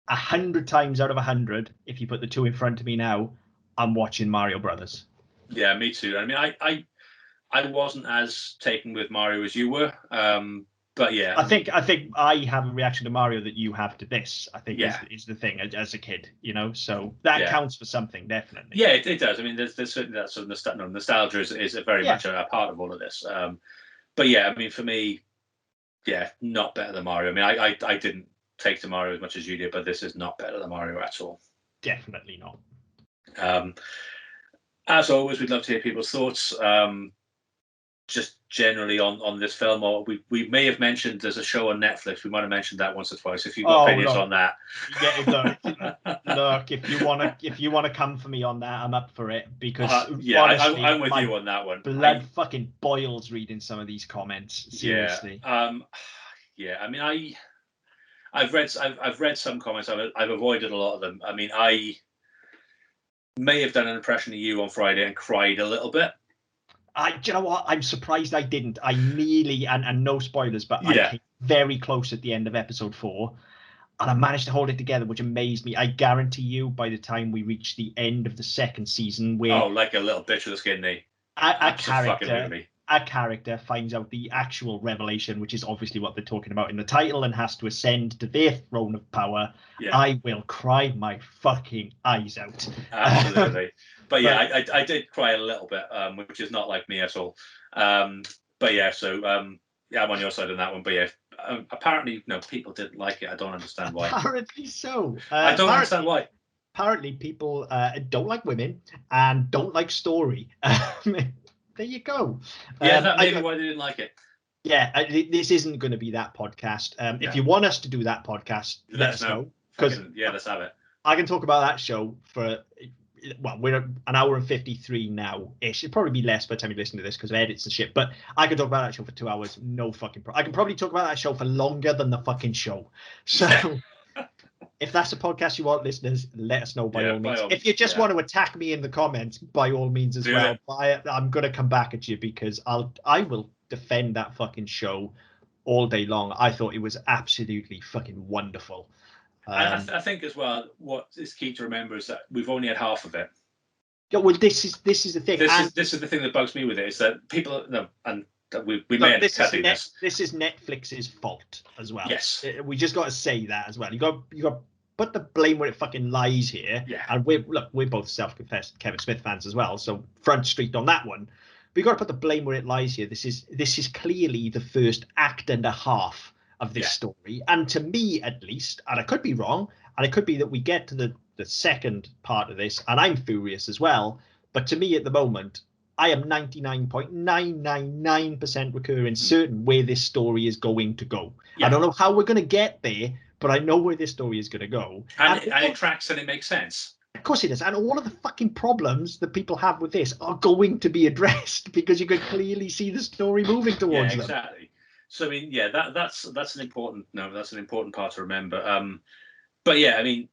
100 times out of 100, if you put the two in front of me now, I'm watching Mario Brothers. Yeah, me too. I mean, I wasn't as taken with Mario as you were. But yeah, I think I have a reaction to Mario that you have to this. I think is the thing as a kid, so that counts for something, definitely. Yeah, it does. I mean, there's certainly that sort of nostalgia is very much a part of all of this. But yeah, I mean, for me, not better than Mario. I mean, I didn't take to Mario as much as you did, but this is not better than Mario at all. Definitely not. As always, we'd love to hear people's thoughts. Just generally on this film, or we may have mentioned there's a show on Netflix. We might have mentioned that once or twice. If you've got opinions on that, look, if you wanna come for me on that, I'm up for it because honestly, I'm with you on that one. Blood fucking boils reading some of these comments. Seriously. I mean, I've read some comments. I've avoided a lot of them. I mean, I may have done an impression of you on Friday and cried a little bit. Do you know what? I'm surprised I didn't. I nearly, and no spoilers, but I came very close at the end of episode 4, and I managed to hold it together, which amazed me. I guarantee you, by the time we reach the end of the second season, where like a little bitch with a skin knee, a character finds out the actual revelation, which is obviously what they're talking about in the title, and has to ascend to their throne of power. I will cry my fucking eyes out. Absolutely. But yeah, I did cry a little bit, which is not like me at all. But yeah, so I'm on your side on that one. But yeah, apparently, people didn't like it. I don't understand why. Apparently so. I don't understand why. Apparently, people don't like women and don't like story. There you go. Yeah, that may be why they didn't like it. Yeah, this isn't going to be that podcast. If you want us to do that podcast, let us know. Let's have it. I can talk about that show for... Well, we're an hour and 53 now. It should probably be less by the time you listen to this because of edits and shit. But I could talk about that show for 2 hours. No fucking problem. I can probably talk about that show for longer than the fucking show. So if that's a podcast you want, listeners, let us know by all means. If you just want to attack me in the comments, by all means as well. I'm going to come back at you because I will defend that fucking show all day long. I thought it was absolutely fucking wonderful. And I think as well, what is key to remember is that we've only had half of it. Yeah, well, this is the thing. This is the thing that bugs me with it is that people we may end up cutting this. This is Netflix's fault as well. Yes, we just got to say that as well. You got put the blame where it fucking lies here. Yeah, and we're both self-confessed Kevin Smith fans as well, so front street on that one. But you got to put the blame where it lies here. This is clearly the first act and a half of this story, and to me at least, and I could be wrong, and it could be that we get to the second part of this and I'm furious as well, but to me at the moment I am 99.999% recurring certain where this story is going to go. I don't know how we're going to get there, but I know where this story is going to go, and it tracks and it makes sense. Of course it does, and all of the fucking problems that people have with this are going to be addressed because you can clearly see the story moving towards them. Exactly. So I mean, that's an important part to remember. But yeah, I mean,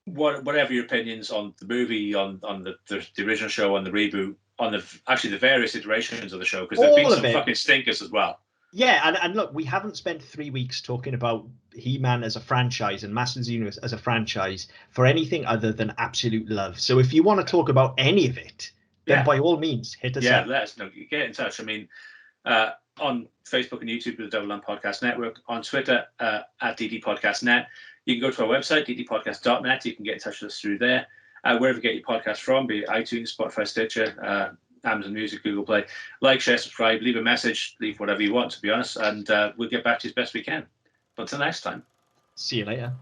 whatever your opinions on the movie, on the original show, on the reboot, on the various iterations of the show, because there've been some fucking stinkers as well. Yeah, and look, we haven't spent 3 weeks talking about He-Man as a franchise and Masters of the Universe as a franchise for anything other than absolute love. So if you want to talk about any of it, then by all means, hit us up. Let us know. Get in touch. I mean, on Facebook and YouTube with the Double M Podcast Network, on Twitter at ddpodcastnet. You can go to our website, ddpodcast.net. You can get in touch with us through there. Wherever you get your podcast from, be it iTunes, Spotify, Stitcher, Amazon Music, Google Play. Like, share, subscribe, leave a message, leave whatever you want, to be honest, and we'll get back to you as best we can. But until next time. See you later.